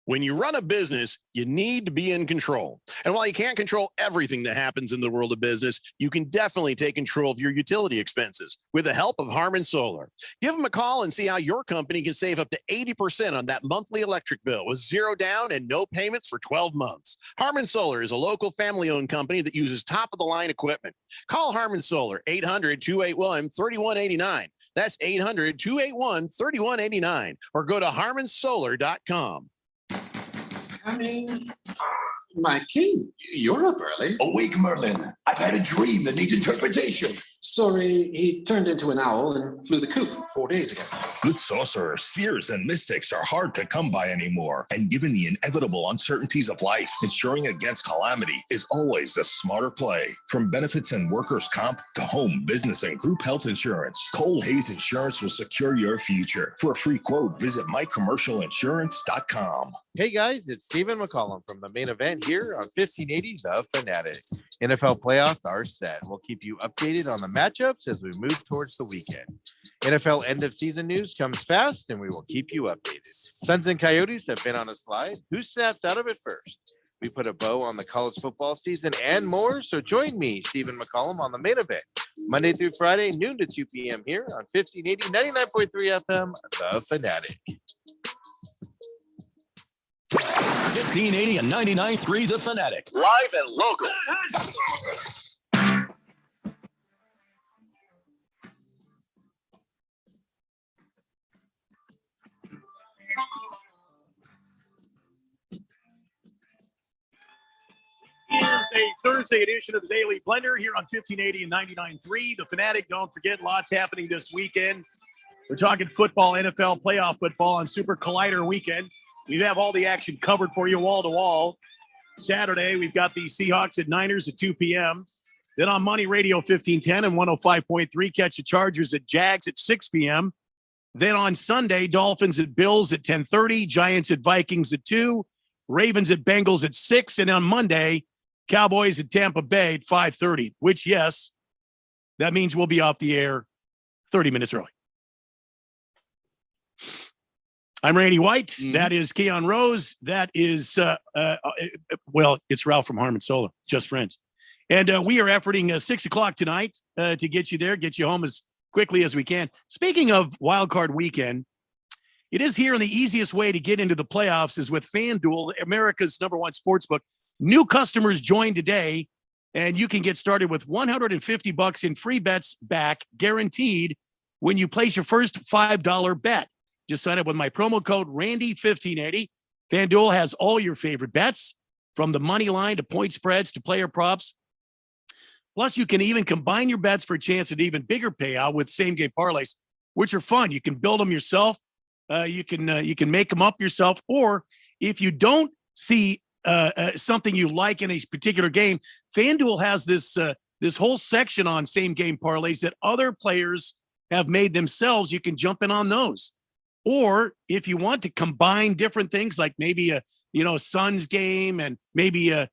When you run a business, you need to be in control. And while you can't control everything that happens in the world of business, you can definitely take control of your utility expenses with the help of Harmon Solar. Give them a call and see how your company can save up to 80% on that monthly electric bill with zero down and no payments for 12 months. Harmon Solar is a local family-owned company that uses top-of-the-line equipment. Call Harmon Solar, 800-281-3189. That's 800-281-3189. Or go to harmonsolar.com. My king, you're up early. Awake, Merlin. I've had a dream that needs interpretation. Sorry, he turned into an owl and flew the coop 4 days ago. Good sorcerers, seers, and mystics are hard to come by anymore. And given the inevitable uncertainties of life, insuring against calamity is always the smarter play. From benefits and workers' comp to home, business, and group health insurance, Cole Hayes Insurance will secure your future. For a free quote, visit mycommercialinsurance.com. Hey guys, it's Stephen McCollum from the main event here on 1580 The Fanatic. NFL playoffs are set. We'll keep you updated on the matchups as we move towards the weekend. NFL end of season news comes fast and we will keep you updated. Suns and Coyotes have been on a slide. Who snaps out of it first? We put a bow on the college football season and more. So join me, Stephen McCollum, on the main event, Monday through Friday, noon to 2 p.m. here on 1580, 99.3 FM, The Fanatic. 1580 and 99.3 The Fanatic. Live and local. Here's a Thursday edition of the Daily Blender here on 1580 and 99.3 The Fanatic. Don't forget, lots happening this weekend. We're talking football, NFL playoff football on Super Collider weekend. We have all the action covered for you wall to wall. Saturday, we've got the Seahawks at Niners at 2 p.m. Then on Money Radio 1510 and 105.3, catch the Chargers at Jags at 6 p.m. Then on Sunday, Dolphins at Bills at 10:30, Giants at Vikings at 2, Ravens at Bengals at 6, and on Monday, Cowboys at Tampa Bay at 5:30, which, yes, that means we'll be off the air 30 minutes early. I'm Randy White. Mm-hmm. That is Keon Rose. That is, well, it's Ralph from Harmon Solar, just friends. And we are efforting 6 o'clock tonight to get you there, get you home as quickly as we can. Speaking of Wild Card Weekend, it is here, and the easiest way to get into the playoffs is with FanDuel, America's #1 sportsbook. New customers join today, and you can get started with $150 in free bets back, guaranteed, when you place your first $5 bet. Just sign up with my promo code Randy1580. FanDuel has all your favorite bets, from the money line to point spreads to player props. Plus, you can even combine your bets for a chance at an even bigger payout with same-game parlays, which are fun. You can build them yourself. You can make them up yourself. Or if you don't see something you like in a particular game, FanDuel has this whole section on same-game parlays that other players have made themselves. You can jump in on those. Or if you want to combine different things, like maybe a Suns game and maybe a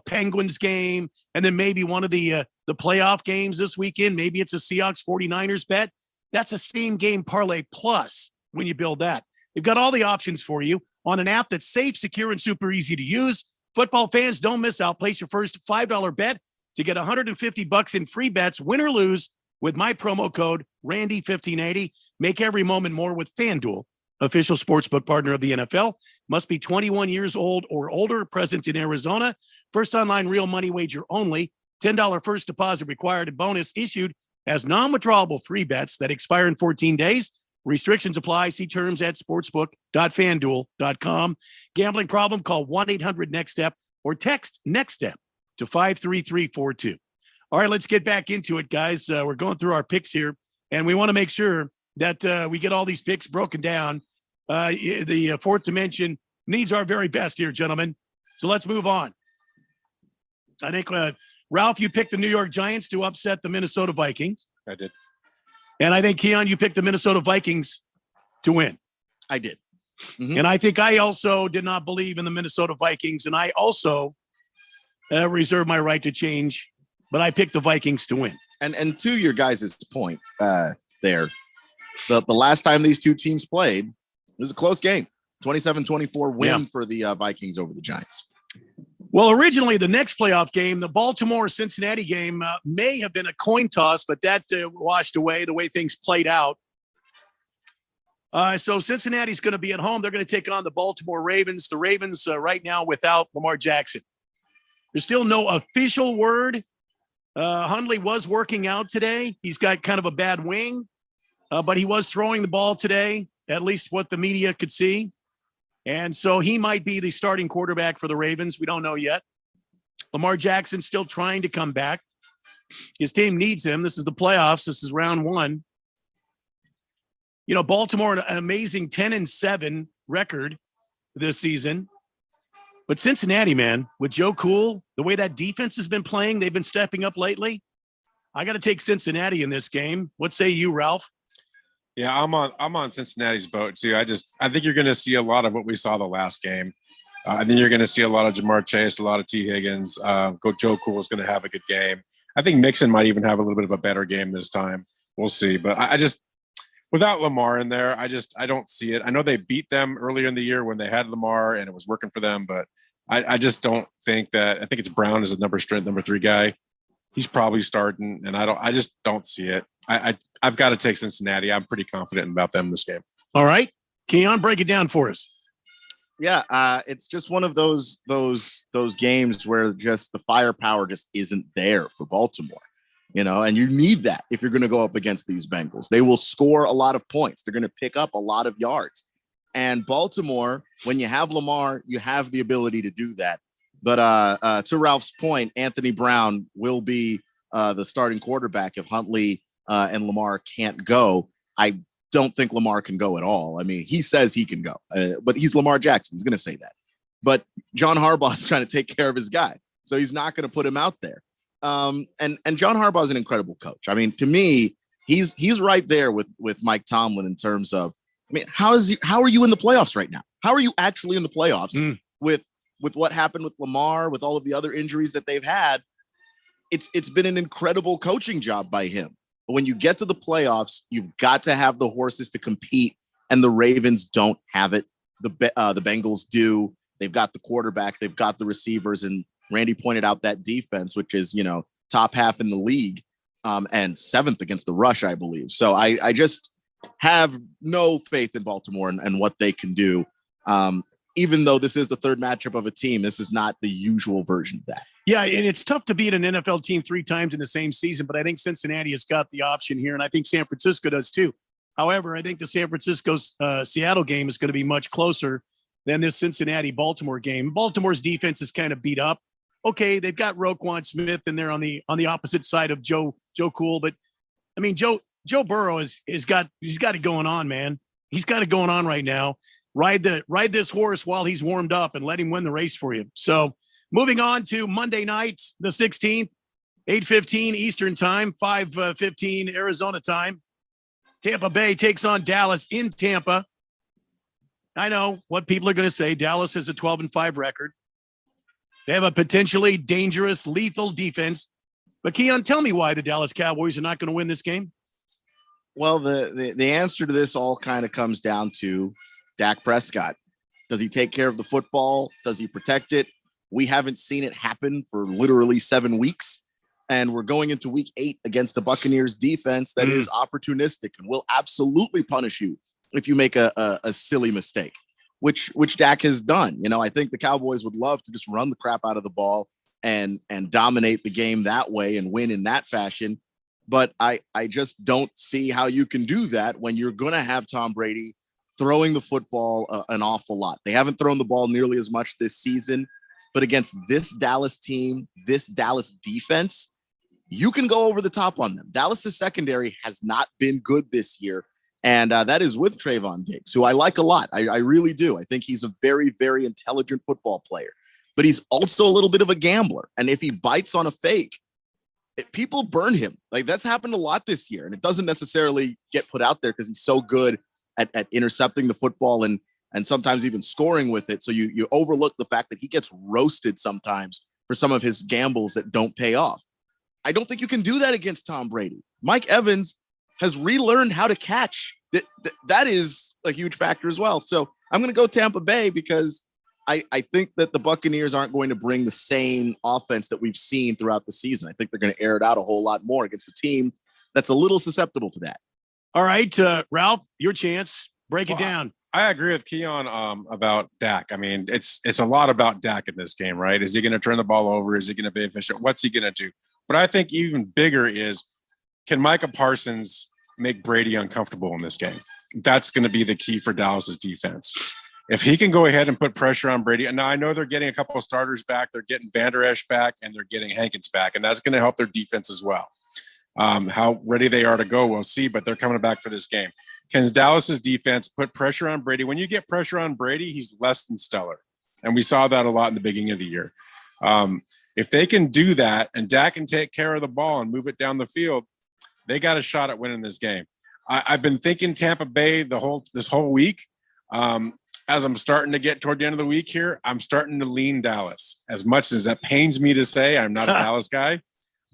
Penguins game, and then maybe one of the playoff games this weekend, maybe it's a Seahawks 49ers bet. That's a same game parlay plus when you build that. They've got all the options for you on an app that's safe, secure, and super easy to use. Football fans, don't miss out. Place your first $5 bet to get $150 in free bets, win or lose, with my promo code Randy1580. Make every moment more with FanDuel, official sportsbook partner of the NFL. Must be 21 years old or older, present in Arizona. First online real money wager only. $10 first deposit required, and bonus issued as non-withdrawable free bets that expire in 14 days. Restrictions apply. See terms at sportsbook.fanduel.com. Gambling problem? Call 1-800-NEXT-STEP or text NEXT STEP to 53342. All right, let's get back into it, guys. We're going through our picks here, and we want to make sure that we get all these picks broken down. The fourth dimension needs our very best here, gentlemen. So let's move on. I think, Ralph, you picked the New York Giants to upset the Minnesota Vikings. I did. And I think, Keon, you picked the Minnesota Vikings to win. I did. Mm-hmm. And I think I also did not believe in the Minnesota Vikings, and I also reserve my right to change, but I picked the Vikings to win. And to your guys' point there, the last time these two teams played, it was a close game. 27-24 win Yeah. for the Vikings over the Giants. Well, originally the next playoff game, the Baltimore-Cincinnati game, may have been a coin toss, but that washed away the way things played out. So Cincinnati's going to be at home. They're going to take on the Baltimore Ravens. The Ravens right now without Lamar Jackson. There's still no official word. Hundley was working out today. He's got kind of a bad wing, but he was throwing the ball today, at least what the media could see. And so he might be the starting quarterback for the Ravens. We don't know yet. Lamar Jackson still trying to come back. His team needs him. This is the playoffs. This is round one. You know, Baltimore, an amazing 10-7 record this season. But Cincinnati, man, with Joe Cool, the way that defense has been playing, they've been stepping up lately. I got to take Cincinnati in this game. What say you, Ralph? Yeah, I'm on Cincinnati's boat too. I think you're going to see a lot of what we saw the last game. I think you're going to see a lot of Jamar Chase, a lot of T. Higgins. Joe Cool is going to have a good game. I think Mixon might even have a little bit of a better game this time. We'll see. But I just, without Lamar in there, I don't see it. I know they beat them earlier in the year when they had Lamar and it was working for them, but I just don't think that. I think it's Brown as a number 3 guy. He's probably starting, and I just don't see it. I've got to take Cincinnati. I'm pretty confident about them this game. All right. Keon, break it down for us. Yeah, it's just one of those games where just the firepower just isn't there for Baltimore, you know, and you need that if you're going to go up against these Bengals. They will score a lot of points. They're going to pick up a lot of yards. And Baltimore, when you have Lamar, you have the ability to do that. But to Ralph's point, Anthony Brown will be the starting quarterback if Huntley and Lamar can't go. I don't think Lamar can go at all. I mean, he says he can go, but he's Lamar Jackson. He's going to say that. But John Harbaugh is trying to take care of his guy, so he's not going to put him out there. And John Harbaugh is an incredible coach. I mean, to me, he's right there with Mike Tomlin in terms of, I mean, how are you in the playoffs right now? How are you actually in the playoffs with what happened with Lamar, with all of the other injuries that they've had? It's been an incredible coaching job by him. But when you get to the playoffs, you've got to have the horses to compete, and the Ravens don't have it. The Bengals do. They've got the quarterback, they've got the receivers, and Randy pointed out that defense, which is, you know, top half in the league, and 7th against the rush, I believe. So I just have no faith in Baltimore and what they can do. Even though this is the third matchup of a team, this is not the usual version of that. Yeah, and it's tough to beat an NFL team 3 times in the same season, but I think Cincinnati has got the option here, and I think San Francisco does too. However, I think the San Francisco-Seattle game is going to be much closer than this Cincinnati-Baltimore game. Baltimore's defense is kind of beat up. Okay, they've got Roquan Smith in there on the opposite side of Joe Cool, but I mean Joe Burrow he's got it going on, man. He's got it going on right now. Ride this horse while he's warmed up and let him win the race for you. So moving on to Monday night, the 16th, 8:15 Eastern time, 5:15 Arizona time. Tampa Bay takes on Dallas in Tampa. I know what people are going to say. Dallas has a 12-5 record. They have a potentially dangerous, lethal defense. But Keon, tell me why the Dallas Cowboys are not going to win this game. Well, the answer to this all kind of comes down to Dak Prescott. Does he take care of the football? Does he protect it? We haven't seen it happen for literally 7 weeks. And we're going into week 8 against the Buccaneers defense that is opportunistic and will absolutely punish you if you make a silly mistake, which Dak has done. You know, I think the Cowboys would love to just run the crap out of the ball and dominate the game that way and win in that fashion. But I just don't see how you can do that when you're going to have Tom Brady throwing the football an awful lot. They haven't thrown the ball nearly as much this season, but against this Dallas team, this Dallas defense, you can go over the top on them. Dallas's secondary has not been good this year, and that is with Trayvon Diggs, who I like a lot. I really do. I think he's a very, very intelligent football player, but he's also a little bit of a gambler. And if he bites on a fake, people burn him. Like, that's happened a lot this year, and it doesn't necessarily get put out there because he's so good at intercepting the football and sometimes even scoring with it. So you overlook the fact that he gets roasted sometimes for some of his gambles that don't pay off. I don't think you can do that against Tom Brady. Mike Evans has relearned how to catch. That is a huge factor as well. So I'm going to go Tampa Bay because I think that the Buccaneers aren't going to bring the same offense that we've seen throughout the season. I think they're going to air it out a whole lot more against a team that's a little susceptible to that. All right, Ralph, your chance. Break it down. I agree with Keon about Dak. I mean, it's a lot about Dak in this game, right? Is he going to turn the ball over? Is he going to be efficient? What's he going to do? But I think even bigger is, can Micah Parsons make Brady uncomfortable in this game? That's going to be the key for Dallas's defense. If he can go ahead and put pressure on Brady, and now I know they're getting a couple of starters back, they're getting Van Der Esch back, and they're getting Hankins back, and that's going to help their defense as well. How ready they are to go, we'll see, but they're coming back for this game. Can Dallas's defense put pressure on Brady? When you get pressure on Brady, he's less than stellar, and we saw that a lot in the beginning of the year. If they can do that, and Dak can take care of the ball and move it down the field, they got a shot at winning this game. I've been thinking Tampa Bay this whole week. As I'm starting to get toward the end of the week here, I'm starting to lean Dallas. As much as that pains me to say, I'm not a Dallas guy,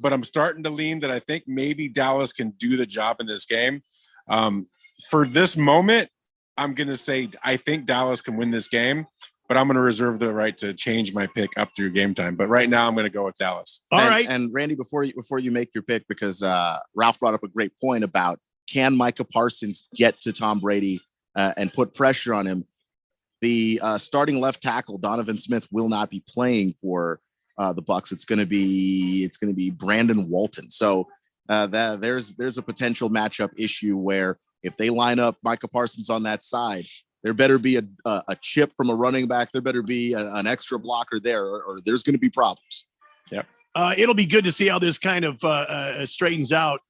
but I'm starting to lean that I think maybe Dallas can do the job in this game. For this moment, I'm going to say I think Dallas can win this game, but I'm going to reserve the right to change my pick up through game time. But right now, I'm going to go with Dallas. All right. And Randy, before you make your pick, because Ralph brought up a great point about can Micah Parsons get to Tom Brady and put pressure on him. The starting left tackle Donovan Smith will not be playing for the Bucs. It's going to be Brandon Walton. So there's a potential matchup issue where if they line up Micah Parsons on that side, there better be a chip from a running back. There better be an extra blocker there, or there's going to be problems. Yep. It'll be good to see how this kind of straightens out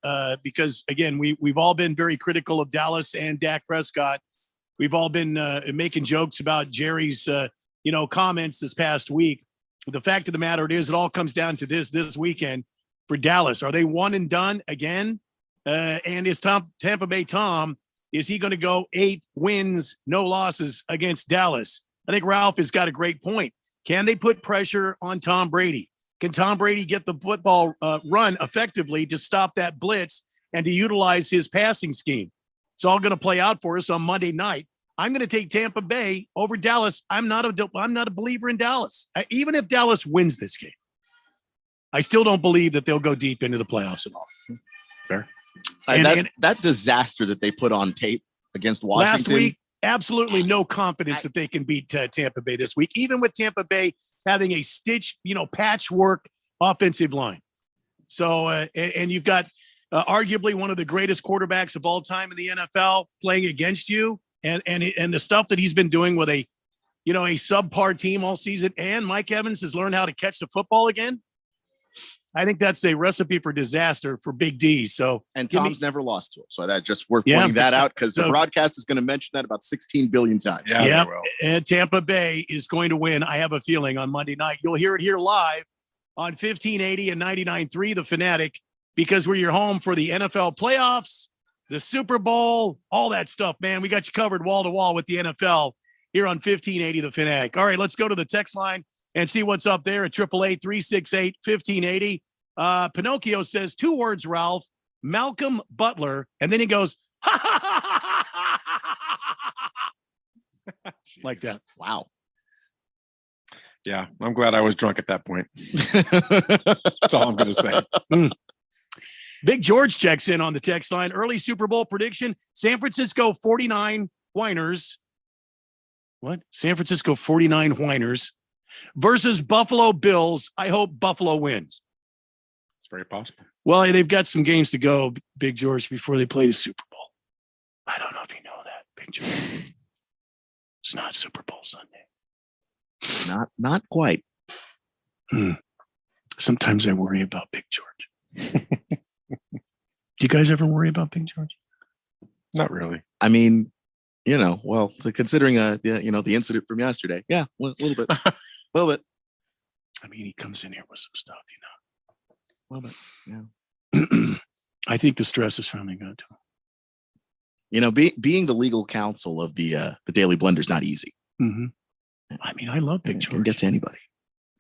because, again, we've all been very critical of Dallas and Dak Prescott. We've all been making jokes about Jerry's, comments this past week. The fact of the matter is, it all comes down to this weekend for Dallas. Are they one and done again? And is Tampa Bay Tom, is he going to go 8 wins, no losses against Dallas? I think Ralph has got a great point. Can they put pressure on Tom Brady? Can Tom Brady get the football run effectively to stop that blitz and to utilize his passing scheme? It's all going to play out for us on Monday night. I'm going to take Tampa Bay over Dallas. I'm not a believer in Dallas. Even if Dallas wins this game, I still don't believe that they'll go deep into the playoffs at all. Fair. That disaster that they put on tape against Washington last week, absolutely no confidence that they can beat Tampa Bay this week, even with Tampa Bay having a patchwork offensive line. So, and you've got arguably one of the greatest quarterbacks of all time in the NFL playing against you, and the stuff that he's been doing with a subpar team all season, and Mike Evans has learned how to catch the football again. I think that's a recipe for disaster for Big D. So, and Tom's never lost to him. So that's just worth pointing that out because the broadcast is going to mention that about 16 billion times. Yeah. And Tampa Bay is going to win. I have a feeling on Monday night. You'll hear it here live on 1580 and 99.3 The Fanatic, because we're your home for the NFL playoffs, the Super Bowl, all that stuff, man. We got you covered wall to wall with the NFL here on 1580 The Fanatic. All right, let's go to the text line and see what's up there at 888-368-1580. Pinocchio says 2 words, Ralph, Malcolm Butler. And then he goes, like that. Wow. Yeah, I'm glad I was drunk at that point. That's all I'm going to say. Big George checks in on the text line. Early Super Bowl prediction, San Francisco 49 whiners. What? San Francisco 49 whiners versus Buffalo Bills. I hope Buffalo wins. It's very possible. Well, they've got some games to go, Big George, before they play the Super Bowl. I don't know if you know that, Big George. It's not Super Bowl Sunday. Not quite. Sometimes I worry about Big George. Do you guys ever worry about Big George? Not really. I mean, considering the incident from yesterday, yeah, a little bit, a little bit. I mean, he comes in here with some stuff, A little bit, yeah. I think the stress is finally going to him. Being the legal counsel of the Daily Blender is not easy. Mm-hmm. I mean, I love Big George. Can get to anybody.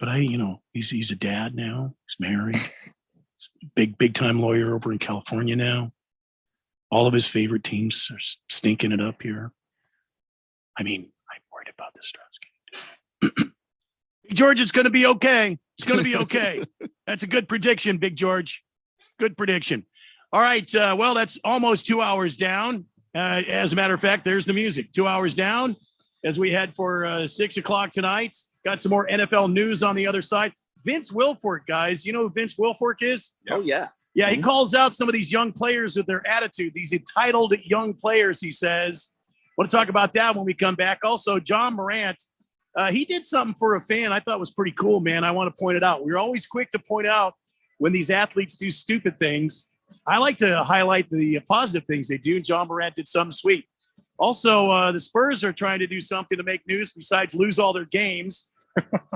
But he's a dad now. He's married. Big time lawyer over in California now. All of his favorite teams are stinking it up here. I mean, Big George, it's going to be okay. It's going to be okay. That's a good prediction, Big George. Good prediction. All right. Well, that's almost 2 hours down. As a matter of fact, there's the music. 2 hours down as we head for 6 o'clock tonight. Got some more NFL news on the other side. Vince Wilfork, guys. You know who Vince Wilfork is? Oh, yeah. Yeah, he calls out some of these young players with their attitude, these entitled young players, he says. Want to talk about that when we come back. Also, John Morant, he did something for a fan I thought was pretty cool, man. I want to point it out. We're always quick to point out when these athletes do stupid things. I like to highlight the positive things they do. John Morant did something sweet. Also, the Spurs are trying to do something to make news besides lose all their games.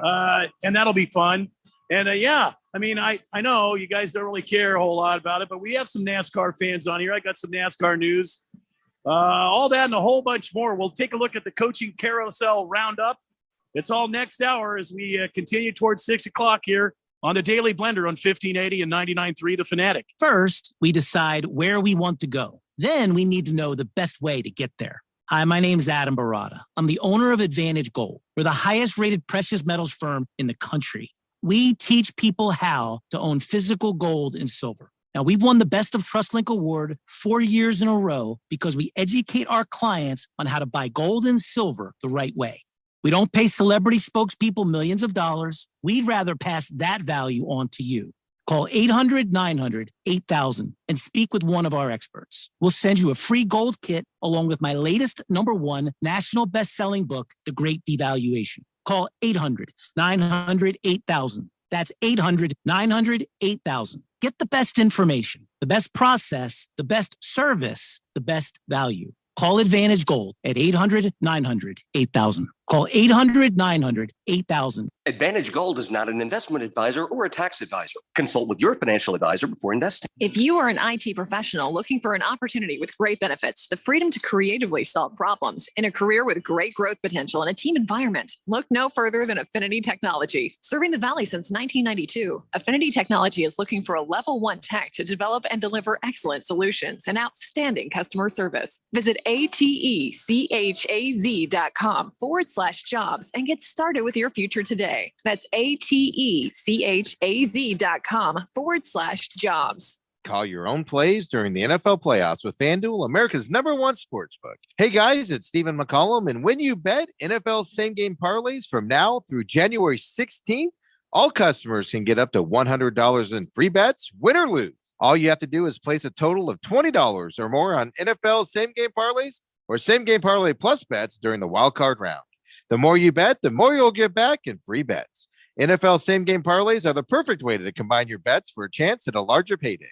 And that'll be fun. And yeah, I mean, I know you guys don't really care a whole lot about it, but we have some NASCAR fans on here. I got some NASCAR news. All that and a whole bunch more. We'll take a look at the coaching carousel roundup. It's all next hour as we continue towards 6 o'clock here on the Daily Blender on 1580 and 99.3 The Fanatic. First, we decide where we want to go. Then we need to know the best way to get there. Hi, my name's Adam Barada. I'm the owner of Advantage Gold. We're the highest rated precious metals firm in the country. We teach people how to own physical gold and silver. Now, we've won the Best of TrustLink Award 4 years in a row because we educate our clients on how to buy gold and silver the right way. We don't pay celebrity spokespeople millions of dollars. We'd rather pass that value on to you. Call 800-900-8000 and speak with one of our experts. We'll send you a free gold kit along with my latest #1 national best-selling book, The Great Devaluation. Call 800-900-8000. That's 800-900-8000. Get the best information, the best process, the best service, the best value. Call Advantage Gold at 800-900-8000. Call 800-900-8000. Advantage Gold is not an investment advisor or a tax advisor. Consult with your financial advisor before investing. If you are an IT professional looking for an opportunity with great benefits, the freedom to creatively solve problems in a career with great growth potential and a team environment, look no further than Affinity Technology. Serving the Valley since 1992, Affinity Technology is looking for a level 1 tech to develop and deliver excellent solutions and outstanding customer service. Visit atechaz.com/jobs and get started with your future today. That's atechaz.com/jobs. Call your own plays during the NFL playoffs with FanDuel, America's #1 sportsbook. Hey guys, it's Stephen McCollum, and when you bet NFL same-game parlays from now through January 16th, all customers can get up to $100 in free bets, win or lose. All you have to do is place a total of $20 or more on NFL same-game parlays or same-game parlay plus bets during the wild card round. The more you bet, the more you'll get back in free bets. NFL same-game parlays are the perfect way to combine your bets for a chance at a larger payday.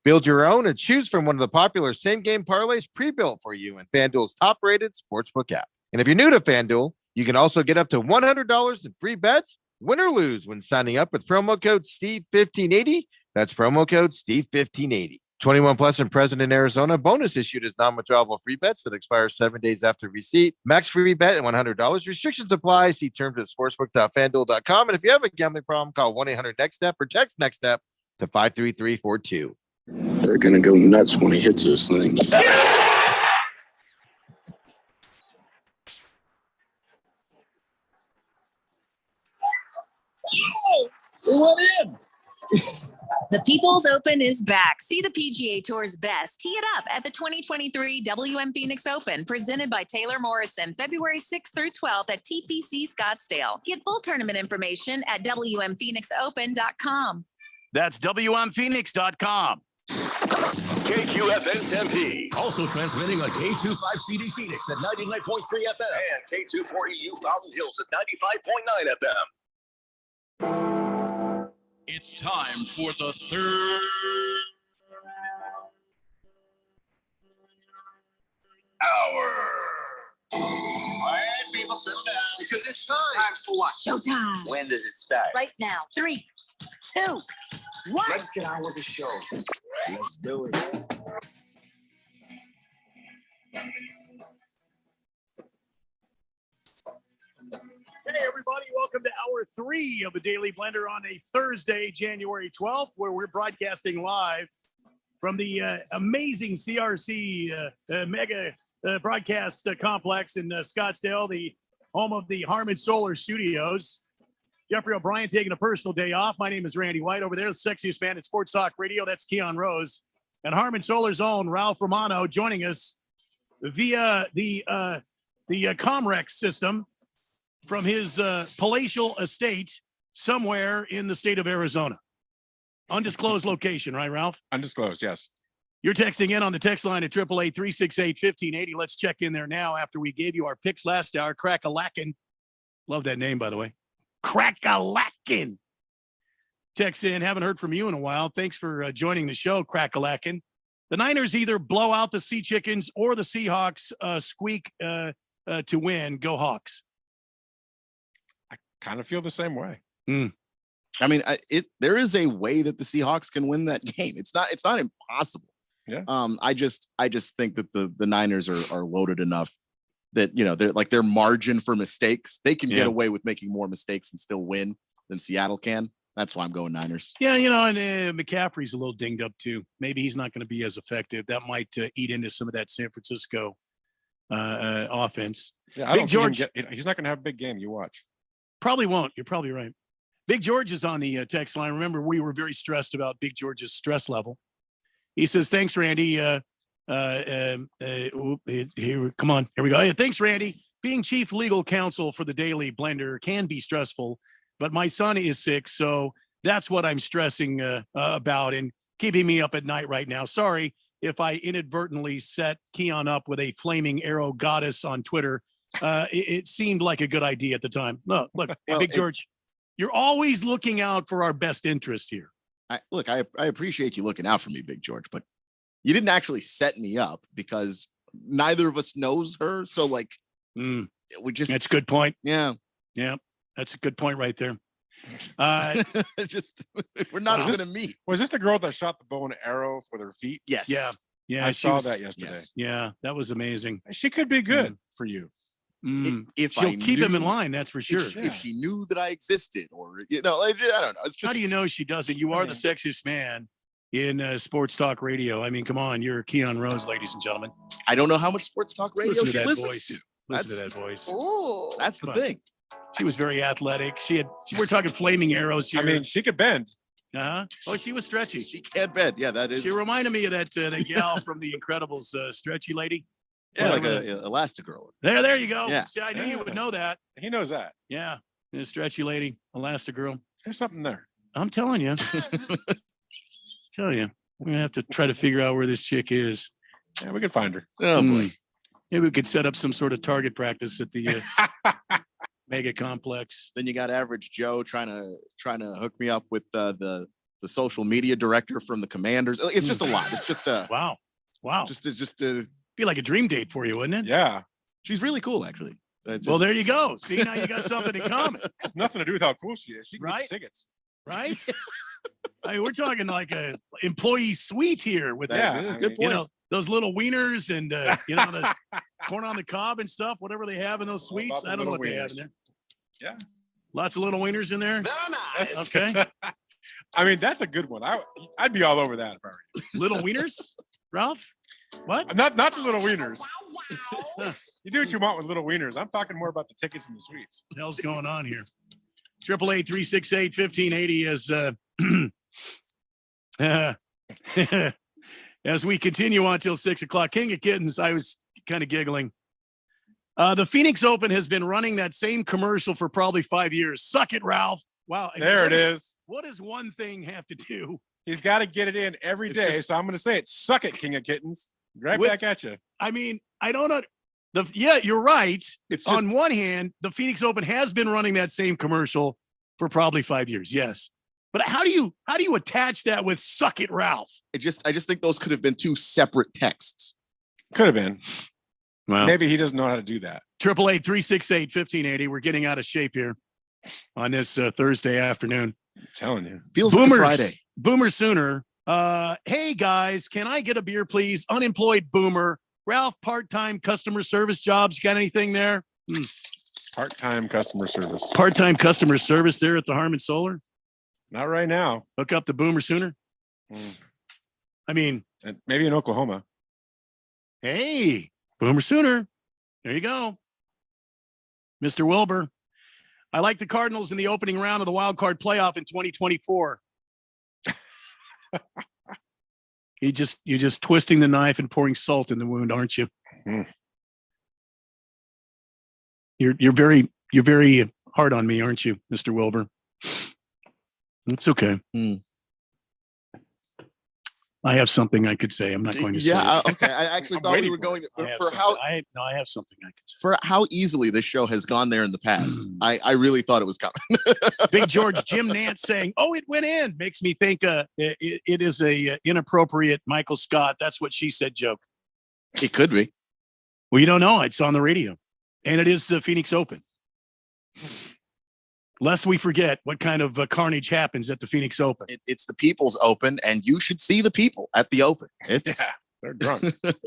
Build your own and choose from one of the popular same-game parlays pre-built for you in FanDuel's top-rated sportsbook app. And if you're new to FanDuel, you can also get up to $100 in free bets, win or lose, when signing up with promo code Steve1580. That's promo code Steve1580. 21 plus and present in Arizona. Bonus issued as non-withdrawable free bets that expire 7 days after receipt. Max free bet at $100. Restrictions apply. See terms at sportsbook.fanduel.com. And if you have a gambling problem, call 1-800-NEXT-STEP or text NEXT STEP to 53342. They're going to go nuts when he hits this thing. Oh, it went in. The People's Open is back. See the PGA Tour's best. Tee it up at the 2023 WM Phoenix Open, presented by Taylor Morrison, February 6th through 12th at TPC Scottsdale. Get full tournament information at WMPhoenixOpen.com. That's WMPhoenix.com. KQFN Tempe. Also transmitting on K25CD Phoenix at 99.3 FM and K240U Fountain Hills at 95.9 FM. It's time for the third hour. Quiet, people, sit down because it's time. Time for what? Showtime. When does it start? Right now. 3, 2, 1. Let's get on with the show. Let's do it. Hey, everybody. Welcome to Hour 3 of the Daily Blender on a Thursday, January 12th, where we're broadcasting live from the amazing CRC mega broadcast complex in Scottsdale, the home of the Harmon Solar Studios. Jeffrey O'Brien taking a personal day off. My name is Randy White. Over there, the sexiest man at Sports Talk Radio. That's Keon Rose. And Harmon Solar's own Ralph Romano joining us via the Comrex system from his palatial estate somewhere in the state of Arizona. Undisclosed location, right, Ralph? Undisclosed, yes. You're texting in on the text line at 888-368-1580. Let's check in there now after we gave you our picks last hour. Crack-a-lackin'. Love that name, by the way. Crack-a-lackin'. Text in. Haven't heard from you in a while. Thanks for joining the show, Crack-a-lackin'. The Niners either blow out the Sea Chickens or the Seahawks squeak to win. Go Hawks. I kind of feel the same way. I mean, there is a way that the Seahawks can win that game. It's not impossible. Yeah. I just think that the Niners are loaded enough that, you know, they're like their margin for mistakes. They can get away with making more mistakes and still win than Seattle can. That's why I'm going Niners. Yeah, you know, and McCaffrey's a little dinged up too. Maybe he's not going to be as effective. That might eat into some of that San Francisco offense. Yeah, I Big don't George, he's not going to have a big game. You watch. Probably won't. You're probably right. Big George is on the text line. Remember, we were very stressed about Big George's stress level. He says, "Thanks, Randy." Here, come on. Here we go. Hey, thanks, Randy. Being chief legal counsel for the Daily Blender can be stressful, but my son is sick, so that's what I'm stressing about and keeping me up at night right now. Sorry if I inadvertently set Keon up with a flaming arrow goddess on Twitter. It seemed like a good idea at the time. Look, Well, Big George, you're always looking out for our best interest here. I appreciate you looking out for me, Big George, but you didn't actually set me up because neither of us knows her. So like, we just, that's a good point. Yeah. Yeah. That's a good point right there. Just, we're not going to meet. Was this the girl that shot the bow and arrow with her feet? Yes. Yeah. Yeah. I she saw was- that yesterday. Yes. Yeah. That was amazing. She could be good for you. If She'll I keep him in knew- line. That's for sure. If she knew that I existed, or you know, like, I don't know. It's just How do you know she doesn't? You are the sexiest man in sports talk radio. I mean, come on, you're Keon Rose, ladies and gentlemen. I don't know how much sports talk radio Listen to she that listens voice. to. Listen to that voice. That's the Come on. thing. She was very athletic. We're talking flaming arrows here. I mean, she could bend. Uh-huh. Oh, she was stretchy. She can't bend. Yeah, that is. She reminded me of that gal from The Incredibles, stretchy lady. Yeah, like Whatever. a Elastigirl. There you go. Yeah. See, I knew you would know that. He knows that. Yeah, the stretchy lady, Elastigirl. There's something there. I'm telling you. We're gonna have to try to figure out where this chick is. Yeah, we can find her. Oh boy. Maybe we could set up some sort of target practice at the mega complex. Then you got Average Joe trying to hook me up with the social media director from the Commanders. It's just a lot. It's just wow. Just Be like a dream date for you, wouldn't it? Yeah. She's really cool, actually. Well, there you go. See, now you got something in common, It's nothing to do with how cool she is. She can get Right? you tickets. right? I mean, we're talking like a employee suite here with Yeah, that. I good mean, point. You know, those little wieners and the corn on the cob and stuff, whatever they have in those All about suites. the I don't know what little they have in wieners. there. Yeah. Lots of little wieners in there. That's- Okay. I mean, that's a good one. I'd be all over that if I were you. Little wieners, Ralph? What? Not the little wieners. You do what you want with little wieners. I'm talking more about the tickets and the suites. The hell's going on here? 888-368-1580 as we continue on till 6 o'clock. King of Kittens, I was kind of giggling. The Phoenix Open has been running that same commercial for probably 5 years. Suck it, Ralph. Wow. There it is. What does one thing have to do? He's got to get it in every It's day. just- So I'm going to say it. Suck it, King of Kittens. Right With- back at you. I mean, I don't know. Yeah, you're right. It's just On one hand, the Phoenix Open has been running that same commercial for probably 5 years. Yes. But how do you attach that with "Suck It, Ralph"? I just think those could have been two separate texts. Could have been. Well, Maybe he doesn't know how to do that. 888-368-1580. We're getting out of shape here on this Thursday afternoon. I'm telling you. Feels like a Friday. Boomer Sooner. Hey guys, can I get a beer, please? Unemployed boomer. Ralph, part-time customer service jobs. Got anything there? Part-time customer service. Part-time customer service there at the Harmon Solar. Not right now. Hook up the Boomer Sooner. I mean, And maybe in Oklahoma. hey, Boomer Sooner. There you go. Mr. Wilbur, I like the Cardinals in the opening round of the wild card playoff in 2024. You're just twisting the knife and pouring salt in the wound, aren't you? You're very hard on me, aren't you, Mr. Wilbur? It's okay. I have something I could say. I'm not going to say it. Okay. I actually thought we were going for how I have something I could say. For how easily this show has gone there in the past. I really thought it was coming. Big George Jim Nance saying, "Oh, it went in," makes me think it is a inappropriate Michael Scott. That's what she said joke. It could be. Well, you don't know. It's on the radio, and it is the Phoenix Open. Lest we forget what kind of carnage happens at the Phoenix Open. It's the People's Open, and you should see the people at the Open. It's they're drunk.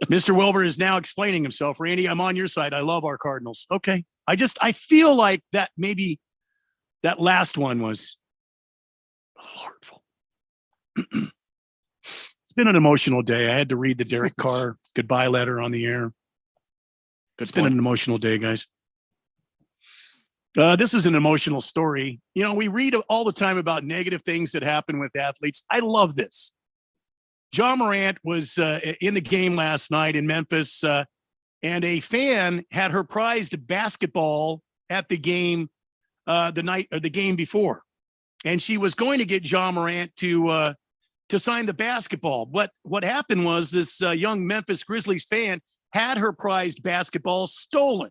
Mr. Wilbur is now explaining himself. Randy, I'm on your side. I love our Cardinals. Okay. I feel like that maybe that last one was a little hurtful. It's been an emotional day. I had to read the Derek Carr goodbye letter on the air. It's been an emotional day, guys. This is an emotional story. You know, we read all the time about negative things that happen with athletes. I love this. Ja Morant was in the game last night in Memphis, and a fan had her prized basketball at the game the game before, and she was going to get Ja Morant to sign the basketball. What happened was this young Memphis Grizzlies fan had her prized basketball stolen.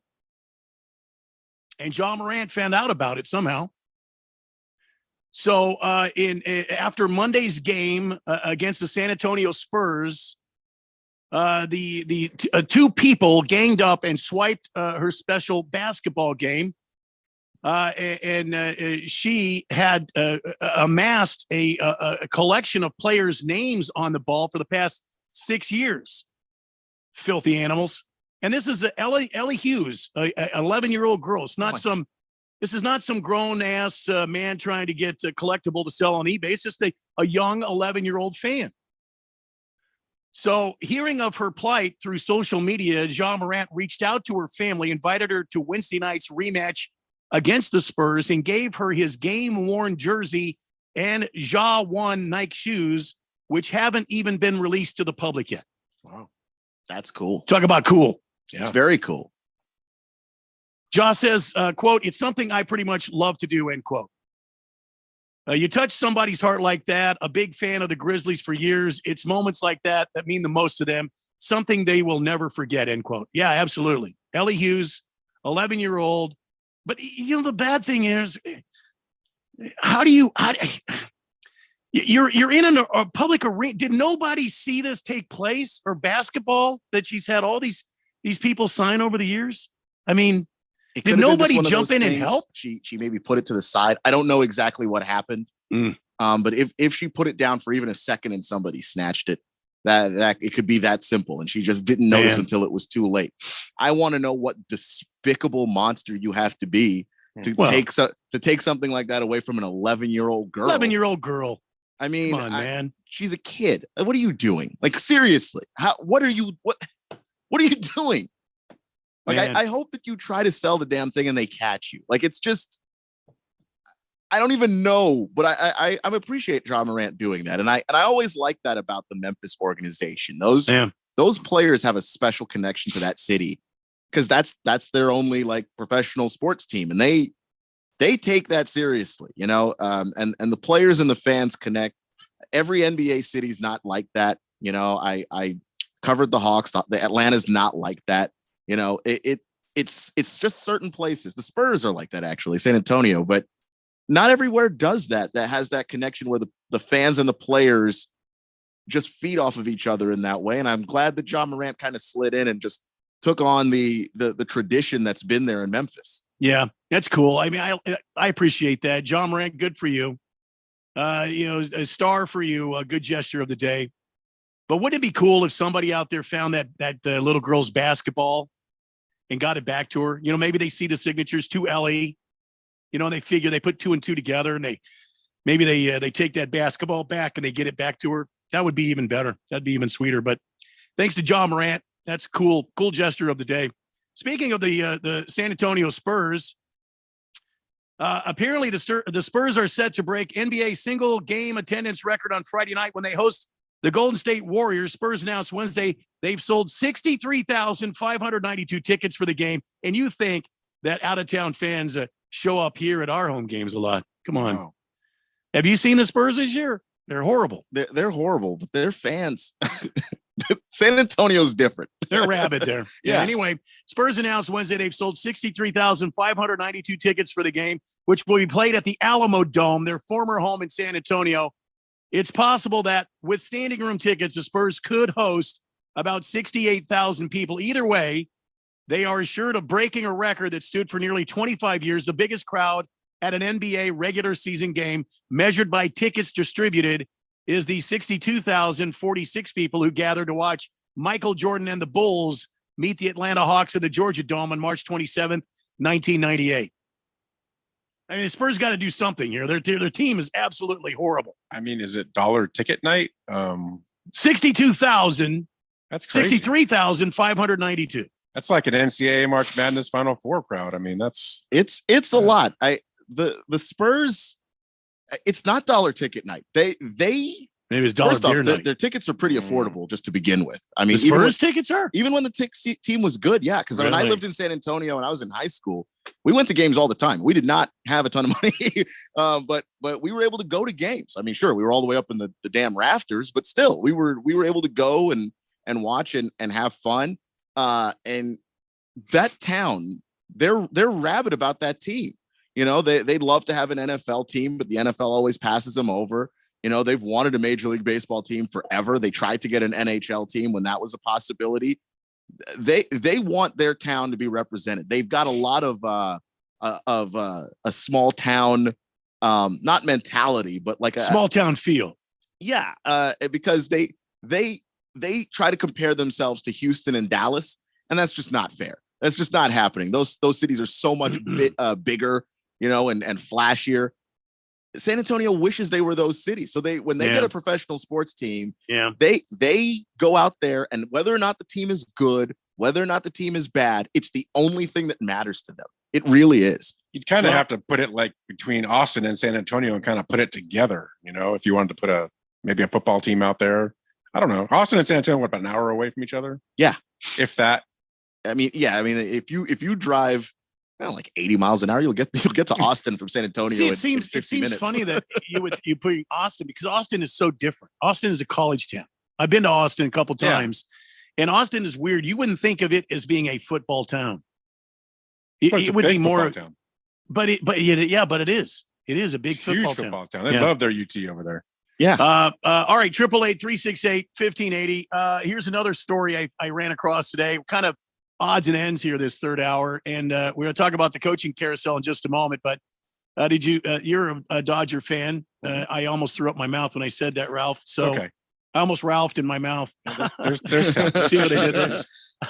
And Ja Morant found out about it somehow. So after Monday's game against the San Antonio Spurs, the two people ganged up and swiped her special basketball game. And she had amassed a collection of players' names on the ball for the past 6 years. Filthy animals. And this is Ellie Hughes, a 11-year-old girl. It's not this is not some grown ass man trying to get a collectible to sell on eBay. It's just a young 11-year-old fan. So hearing of her plight through social media, Ja Morant reached out to her family, invited her to Wednesday night's rematch against the Spurs, and gave her his game-worn jersey and Ja 1 Nike shoes, which haven't even been released to the public yet. Wow. That's cool. Talk about cool. Yeah. It's very cool. Ja says, quote, "It's something I pretty much love to do," end quote. You touch somebody's heart like that, a big fan of the Grizzlies for years. It's moments like that that mean the most to them, something they will never forget, end quote. Yeah, absolutely. Ellie Hughes, 11-year-old. But, you know, the bad thing is, you're in a public arena. Did nobody see this take place, or basketball that she's had all these people sign over the years? I mean, did nobody jump in and help? She maybe put it to the side. I don't know exactly what happened. But if she put it down for even a second and somebody snatched it, that it could be that simple. And she just didn't notice until it was too late. I want to know what despicable monster you have to be to take something like that away from an 11-year-old girl. 11-year-old girl. I mean, come on, man. She's a kid. What are you doing? Like, seriously, what are you doing? Like, I hope that you try to sell the damn thing and they catch you. Like, it's just, I don't even know, but I appreciate Ja Morant doing that. And I always like that about the Memphis organization. Those players have a special connection to that city because that's their only like professional sports team. And they take that seriously, you know, and the players and the fans connect. Every NBA city's not like that. You know, I covered the Hawks. The Atlanta's not like that. You know, it's just certain places. The Spurs are like that, actually, San Antonio, but not everywhere does that has that connection where the fans and the players just feed off of each other in that way. And I'm glad that Ja Morant kind of slid in and just took on the tradition that's been there in Memphis. Yeah, that's cool. I mean, I appreciate that. Ja Morant, good for you. You know, a star for you, a good gesture of the day. But wouldn't it be cool if somebody out there found that little girl's basketball and got it back to her? You know, maybe they see the signatures to Ellie, you know, and they figure they put 2 and 2 together, and they take that basketball back and they get it back to her. That would be even better. That'd be even sweeter. But thanks to Ja Morant. That's cool. Cool gesture of the day. speaking of the San Antonio Spurs, apparently the Spurs are set to break NBA single game attendance record on Friday night when they host the Golden State Warriors. Spurs announced Wednesday they've sold 63,592 tickets for the game. And you think that out-of-town fans show up here at our home games a lot. Come on. Wow. Have you seen the Spurs this year? They're horrible. They're horrible, but they're fans. San Antonio's different. They're rabid there. Yeah. Anyway, Spurs announced Wednesday they've sold 63,592 tickets for the game, which will be played at the Alamo Dome, their former home in San Antonio. It's possible that with standing room tickets, the Spurs could host about 68,000 people. Either way, they are assured of breaking a record that stood for nearly 25 years, the biggest crowd at an NBA regular season game measured by tickets distributed is the 62,046 people who gathered to watch Michael Jordan and the Bulls meet the Atlanta Hawks at the Georgia Dome on March 27th, 1998. I mean, the Spurs got to do something here. Their team is absolutely horrible. I mean, is it dollar ticket night? 62,000. That's crazy. 63,592. That's like an NCAA March Madness Final Four crowd. I mean, it's a lot. The Spurs, it's not dollar ticket night. They maybe it's dollar first off, beer night. their tickets are pretty affordable just to begin with. I mean, The Spurs tickets are even when the team was good, yeah. Because when I Really? lived in San Antonio and I was in high school, we went to games all the time. We did not have a ton of money, but we were able to go to games. I mean, sure, we were all the way up in the damn rafters, but still, we were able to go and watch and have fun. And that town, they're rabid about that team. You know, they'd love to have an NFL team, but the NFL always passes them over. You know, they've wanted a Major League Baseball team forever. They tried to get an NHL team when that was a possibility. They want their town to be represented. They've got a lot of a small town, not mentality, but like a small town feel. Yeah, because they try to compare themselves to Houston and Dallas, and that's just not fair. That's just not happening. Those cities are so much bigger, you know, and flashier. San Antonio wishes they were those cities. So when they get a professional sports team, they go out there, and whether or not the team is good, whether or not the team is bad, it's the only thing that matters to them. It really is. you'd kind of have to put it like between Austin and San Antonio and kind of put it together, you know, if you wanted to put maybe a football team out there. I don't know. Austin and San Antonio, what, about an hour away from each other? Yeah. If that. I mean, if you drive like 80 miles an hour, you'll get to Austin from San Antonio. See, in it seems 50 minutes. funny that you put Austin, because Austin is so different. Austin is a college town. I've been to Austin a couple times, and Austin is weird. You wouldn't think of it as being a football town. It would be more town. But it is. It is a big Huge football town. They love their UT over there. Yeah. All right. 888-368-1580. Here's another story I ran across today. Kind of odds and ends here this third hour. And we're going to talk about the coaching carousel in just a moment. But you're a Dodger fan. I almost threw up my mouth when I said that, Ralph. So okay. I almost Ralphed in my mouth. There's See what I did there?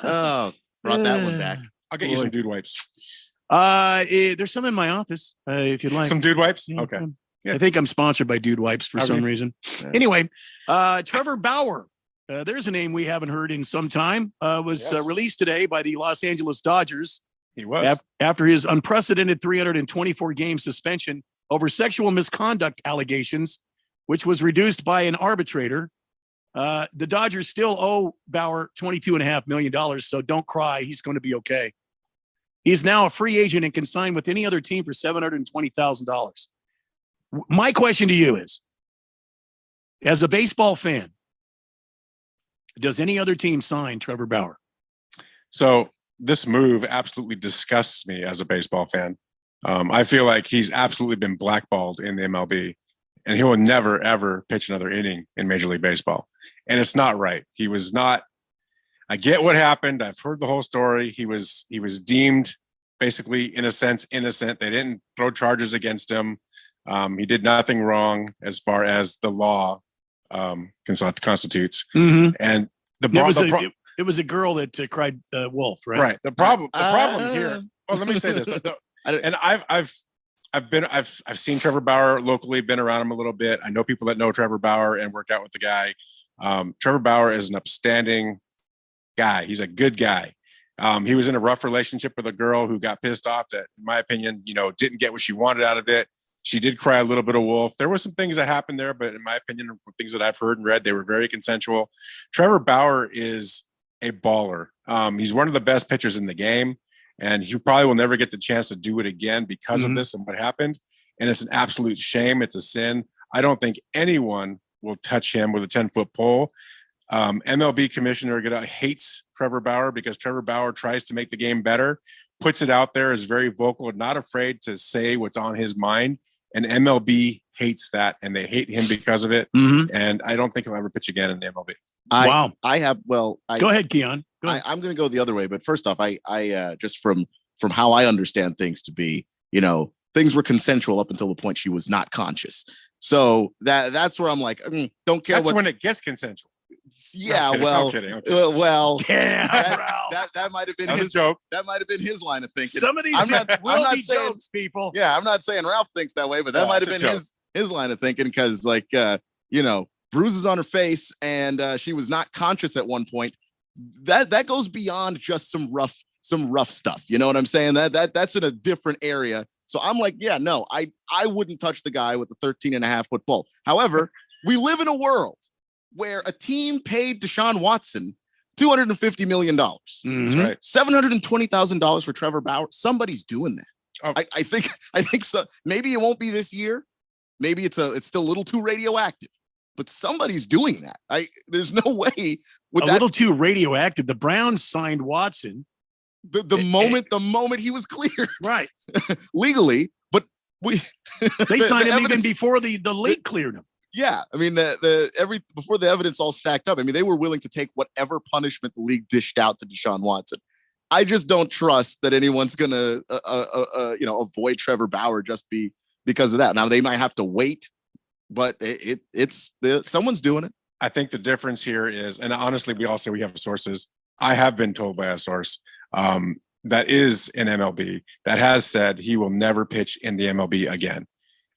Oh, brought that one back. I'll get you some dude wipes. There's some in my office if you'd like. Some dude wipes? Yeah, okay. Yeah. I think I'm sponsored by Dude Wipes for some reason. Yeah. Anyway, Trevor Bauer, there's a name we haven't heard in some time, was released today by the Los Angeles Dodgers. He was. After his unprecedented 324-game suspension over sexual misconduct allegations, which was reduced by an arbitrator. The Dodgers still owe Bauer $22.5 million, so don't cry. He's going to be okay. He's now a free agent and can sign with any other team for $720,000. My question to you is, as a baseball fan, does any other team sign Trevor Bauer? So this move absolutely disgusts me as a baseball fan. I feel like he's absolutely been blackballed in the MLB, and he will never, ever pitch another inning in Major League Baseball. And it's not right. He was not. I get what happened. I've heard the whole story. He was deemed basically, in a sense, innocent. They didn't throw charges against him. He did nothing wrong as far as the law constitutes. Mm-hmm. And it was a girl that cried wolf, right? Right. The problem here. Well, let me say this. And I've seen Trevor Bauer locally, been around him a little bit. I know people that know Trevor Bauer and work out with the guy. Trevor Bauer is an upstanding guy. He's a good guy. He was in a rough relationship with a girl who got pissed off that, in my opinion, didn't get what she wanted out of it. She did cry a little bit of wolf. There were some things that happened there, but in my opinion, from things that I've heard and read, they were very consensual. Trevor Bauer is a baller. He's one of the best pitchers in the game, and he probably will never get the chance to do it again because of this and what happened. And it's an absolute shame. It's a sin. I don't think anyone will touch him with a 10-foot pole. MLB commissioner hates Trevor Bauer because Trevor Bauer tries to make the game better, puts it out there, is very vocal, not afraid to say what's on his mind. And MLB hates that, and they hate him because of it. And I don't think he'll ever pitch again in the MLB. Go ahead, Keon. I'm going to go the other way. But first off, I just from how I understand things to be, things were consensual up until the point she was not conscious. So that's where I'm like, don't care. That's when it gets consensual. Yeah, I'm kidding. That might have been his joke. That might have been his line of thinking. Some of these I'm not saying jokes, people. Yeah, I'm not saying Ralph thinks that way, but that might have been his line of thinking because, bruises on her face and she was not conscious at one point. That goes beyond just some rough stuff. You know what I'm saying? That's in a different area. So I'm like, yeah, no, I wouldn't touch the guy with a 13.5-foot pole. However, we live in a world where a team paid Deshaun Watson $250 million. That's right. $720,000 for Trevor Bauer. Somebody's doing that. Oh. I think so. Maybe it won't be this year. Maybe it's still a little too radioactive, but somebody's doing that. There's no way with little too radioactive. The Browns signed Watson the moment he was cleared, right, legally, but they signed him even before the league cleared him. Yeah, I mean before the evidence all stacked up. I mean, they were willing to take whatever punishment the league dished out to Deshaun Watson. I just don't trust that anyone's gonna avoid Trevor Bauer just because of that. Now they might have to wait, but someone's doing it. I think the difference here is, and honestly, we all say we have sources. I have been told by a source that is in MLB that has said he will never pitch in the MLB again.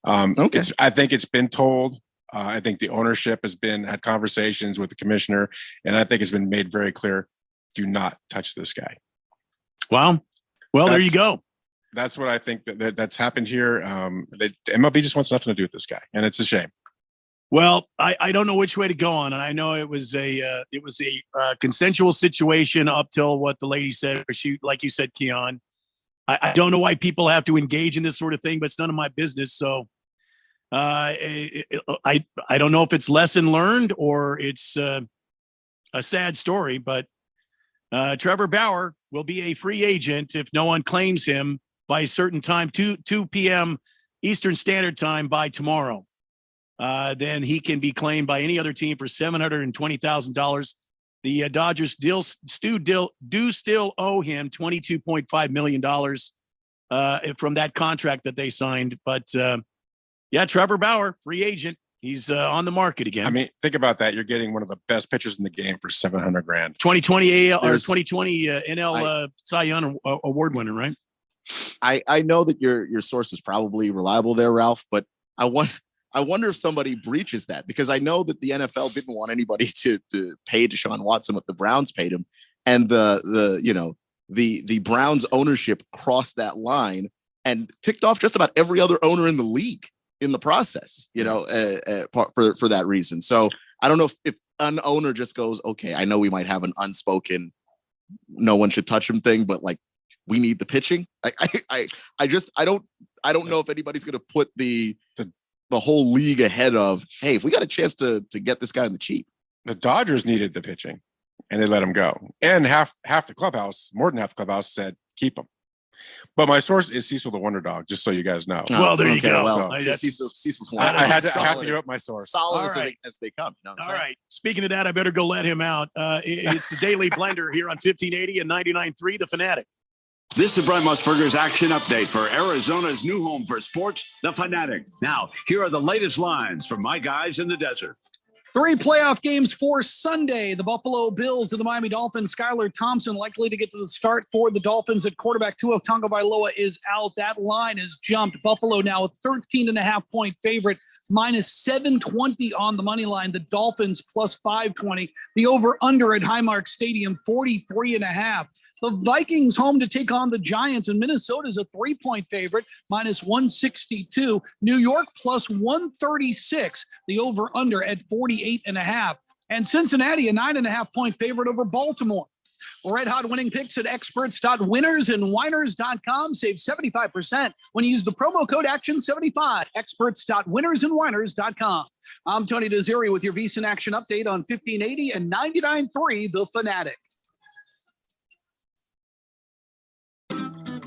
Okay. I think it's been told. I think the ownership had conversations with the commissioner, and I think it's been made very clear: do not touch this guy. Wow. Well, there you go. That's what I think that's happened here. The MLB just wants nothing to do with this guy, and it's a shame. Well, I don't know which way to go on. I know it was a consensual situation up till what the lady said. She, like you said, Keon, I don't know why people have to engage in this sort of thing, but it's none of my business. So I don't know if it's lesson learned or it's a sad story, but Trevor Bauer will be a free agent if no one claims him by a certain time, 2 p.m. Eastern Standard Time by tomorrow. Then he can be claimed by any other team for $720,000. The Dodgers do still owe him $22.5 million from that contract that they signed. But Trevor Bauer, free agent. He's on the market again. I mean, think about that. You're getting one of the best pitchers in the game for $700,000. 2020 AL or 2020 NL Cy Young Award winner, right? I know that your source is probably reliable there, Ralph, but I wonder if somebody breaches that, because I know that the NFL didn't want anybody to pay Deshaun Watson what the Browns paid him, and the Browns ownership crossed that line and ticked off just about every other owner in the league in the process, for that reason. So I don't know if an owner just goes, okay, I know we might have an unspoken, no one should touch him thing, but like, we need the pitching. I don't know if anybody's going to put the whole league ahead of, hey, if we got a chance to get this guy in the cheap. The Dodgers needed the pitching and they let him go. And half the clubhouse, more than half the clubhouse said, keep him. But my source is Cecil the Wonder Dog, just so you guys know. Well, there you go. Well, Cecil's one. I had to give up my source. Solid as they come. All right. Speaking of that, I better go let him out. It's the Daily Blender here on 1580 and 99.3 The Fanatic. This is Brent Musburger's action update for Arizona's new home for sports, The Fanatic. Now, here are the latest lines from my guys in the desert. 3 playoff games for Sunday. The Buffalo Bills and the Miami Dolphins. Skylar Thompson likely to get to the start for the Dolphins at quarterback. Tua Tagovailoa is out. That line has jumped. Buffalo now a 13.5-point favorite, minus 720 on the money line. The Dolphins plus 520. The over-under at Highmark Stadium, 43.5. The Vikings home to take on the Giants, and Minnesota is a 3-point favorite, minus 162. New York plus 136, the over-under at 48.5. And Cincinnati, a 9.5-point favorite over Baltimore. Red Hot winning picks at experts.winnersandwiners.com. Save 75% when you use the promo code ACTION75. Experts.winnersandwiners.com. I'm Tony Desiri with your VSiN Action Update on 1580 and 99.3 The Fanatic.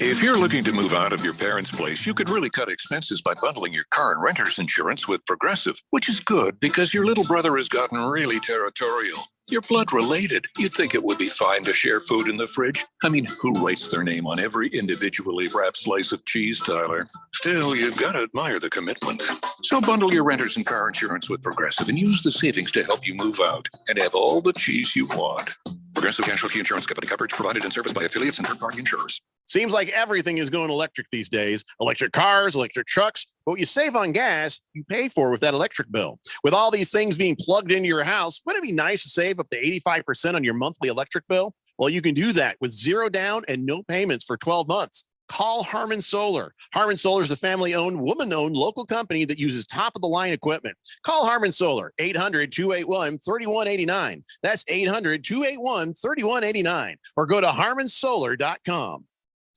If you're looking to move out of your parents' place, you could really cut expenses by bundling your car and renter's insurance with Progressive, which is good because your little brother has gotten really territorial. You're blood related. You'd think it would be fine to share food in the fridge. I mean, who writes their name on every individually wrapped slice of cheese, Tyler? Still, you've got to admire the commitment. So bundle your renter's and car insurance with Progressive and use the savings to help you move out and have all the cheese you want. Progressive Casualty Insurance Company. Coverage provided and serviced by affiliates and third-party insurers. Seems like everything is going electric these days. Electric cars, electric trucks. But what you save on gas, you pay for with that electric bill. With all these things being plugged into your house, wouldn't it be nice to save up to 85% on your monthly electric bill? Well, you can do that with zero down and no payments for 12 months. Call Harmon Solar. Harmon Solar is a family-owned, woman-owned local company that uses top-of-the-line equipment. Call Harmon Solar, 800-281-3189. That's 800-281-3189. Or go to harmonsolar.com.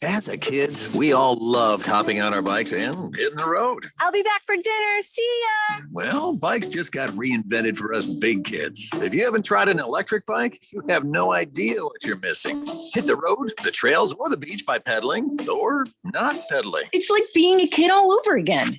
As a kids, we all loved hopping on our bikes and hitting the road. I'll be back for dinner. See ya. Well, bikes just got reinvented for us big kids. If you haven't tried an electric bike, you have no idea what you're missing. Hit the road, the trails, or the beach by pedaling or not pedaling. It's like being a kid all over again.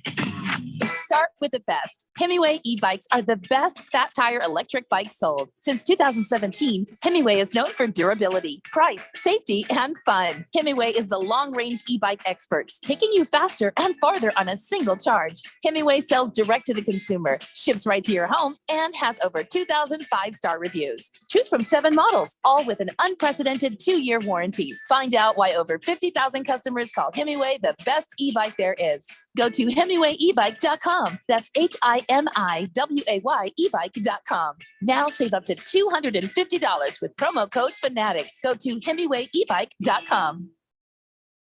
Start with the best. Hemingway e-bikes are the best fat tire electric bikes sold. Since 2017, Hemingway is known for durability, price, safety, and fun. Hemingway is the long-range e-bike experts, taking you faster and farther on a single charge. Hemingway sells direct to the consumer, ships right to your home, and has over 2,000 5-star reviews. Choose from 7 models, all with an unprecedented 2-year warranty. Find out why over 50,000 customers call Hemingway the best e-bike there is. Go to HemingwayEbike.com. That's HIMIWAY ebike.com. Now save up to $250 with promo code FANATIC. Go to HemingwayEbike.com.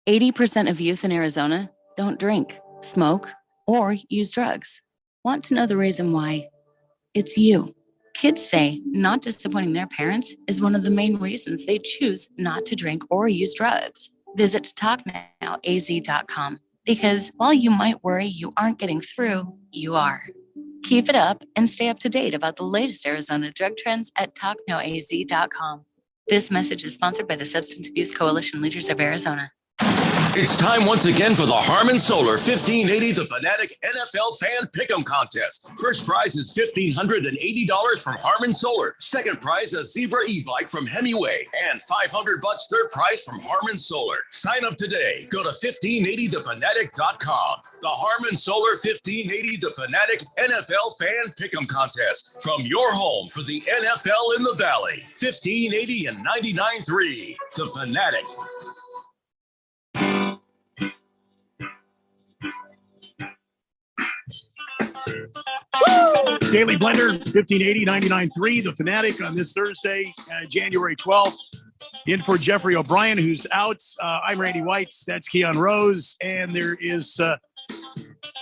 80% of youth in Arizona don't drink, smoke, or use drugs. Want to know the reason why? It's you. Kids say not disappointing their parents is one of the main reasons they choose not to drink or use drugs. Visit TalkNowAZ.com. Because while you might worry you aren't getting through, you are. Keep it up and stay up to date about the latest Arizona drug trends at TalkNowAZ.com. This message is sponsored by the Substance Abuse Coalition Leaders of Arizona. It's time once again for the Harmon Solar 1580 The Fanatic NFL Fan Pick'em Contest. First prize is $1,580 from Harmon Solar. Second prize, a Zebra e-bike from Hemingway. And $500 third prize from Harmon Solar. Sign up today. Go to 1580thefanatic.com. The Harmon Solar 1580 The Fanatic NFL Fan Pick'em Contest. From your home for the NFL in the Valley. 1580 and 99.3. The Fanatic. Daily Blender, 1580, 99.3, The Fanatic on this Thursday, January 12th. In for Jeffrey O'Brien, who's out. I'm Randy White. That's Keon Rose. And there is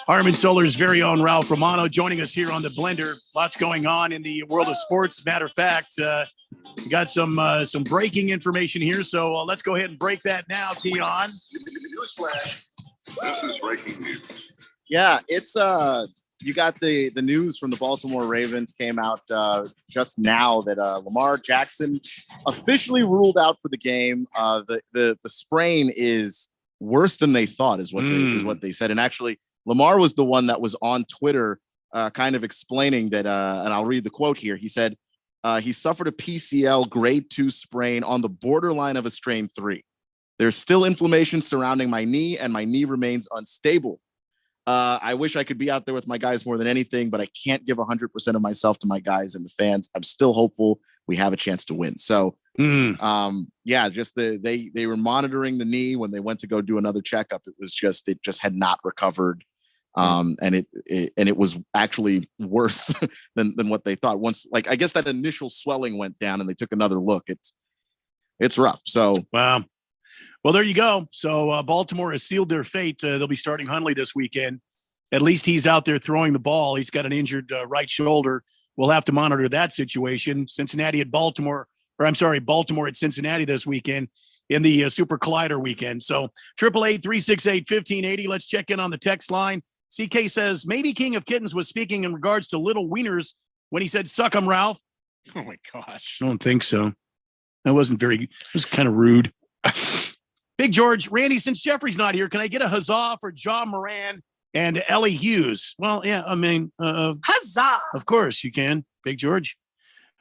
Harmon Solar's very own Ralph Romano joining us here on the Blender. Lots going on in the world of sports. Matter of fact, we got some breaking information here. So let's go ahead and break that now, Keon. Newsflash. This is breaking news. Yeah, it's you got the news from the Baltimore Ravens came out just now that Lamar Jackson officially ruled out for the game. The sprain is worse than they thought, is what they said. And actually, Lamar was the one that was on Twitter kind of explaining that, and I'll read the quote here. He said, he suffered a PCL grade 2 sprain on the borderline of a strain 3. There's still inflammation surrounding my knee, and my knee remains unstable. I wish I could be out there with my guys more than anything, but I can't give 100% of myself to my guys and the fans. I'm still hopeful we have a chance to win. So, yeah, just they were monitoring the knee when they went to go do another checkup. It just had not recovered. And it was actually worse than what they thought. Once, like, I guess that initial swelling went down and they took another look. it's rough. So wow. Well, there you go. So Baltimore has sealed their fate. They'll be starting Hundley this weekend. At least he's out there throwing the ball. He's got an injured right shoulder. We'll have to monitor that situation. Baltimore at Cincinnati this weekend in the Super Collider weekend. So 888-368-1580. Let's check in on the text line. CK says, maybe King of Kittens was speaking in regards to little wieners when he said, suck 'em, Ralph. Oh, my gosh. I don't think so. That wasn't it was kind of rude. Big George, Randy, since Jeffrey's not here, can I get a huzzah for John Moran and Ellie Hughes? Well, yeah, I mean, huzzah. Of course you can, Big George.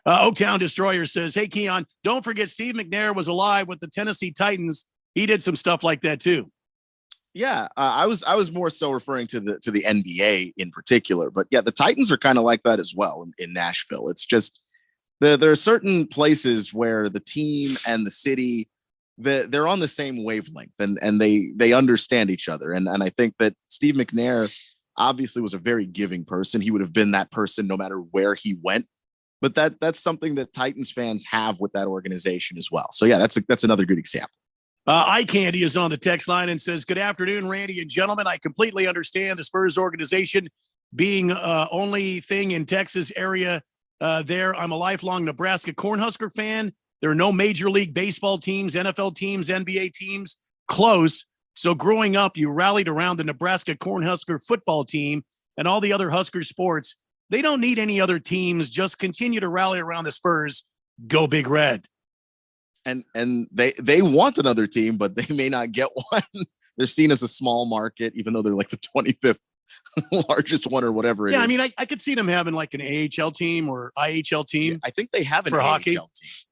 Oaktown Destroyer says, hey, Keon, don't forget Steve McNair was alive with the Tennessee Titans. He did some stuff like that too. Yeah, I was more so referring to the NBA in particular, but yeah, the Titans are kind of like that as well in Nashville. It's just there are certain places where the team and the city, they're on the same wavelength and they understand each other. And I think that Steve McNair obviously was a very giving person. He would have been that person no matter where he went. But that's something that Titans fans have with that organization as well. So yeah, that's another good example. Eye Candy is on the text line and says, good afternoon, Randy and gentlemen. I completely understand the Spurs organization being only thing in Texas area there. I'm a lifelong Nebraska Cornhusker fan. There are no Major League Baseball teams, NFL teams, NBA teams close. So growing up, you rallied around the Nebraska Cornhusker football team and all the other Husker sports. They don't need any other teams. Just continue to rally around the Spurs. Go Big Red. And they want another team, but they may not get one. They're seen as a small market, even though they're like the 25th largest one or whatever it is. Yeah, I mean, I could see them having like an AHL team or IHL team. Yeah, I think they have an for AHL hockey team.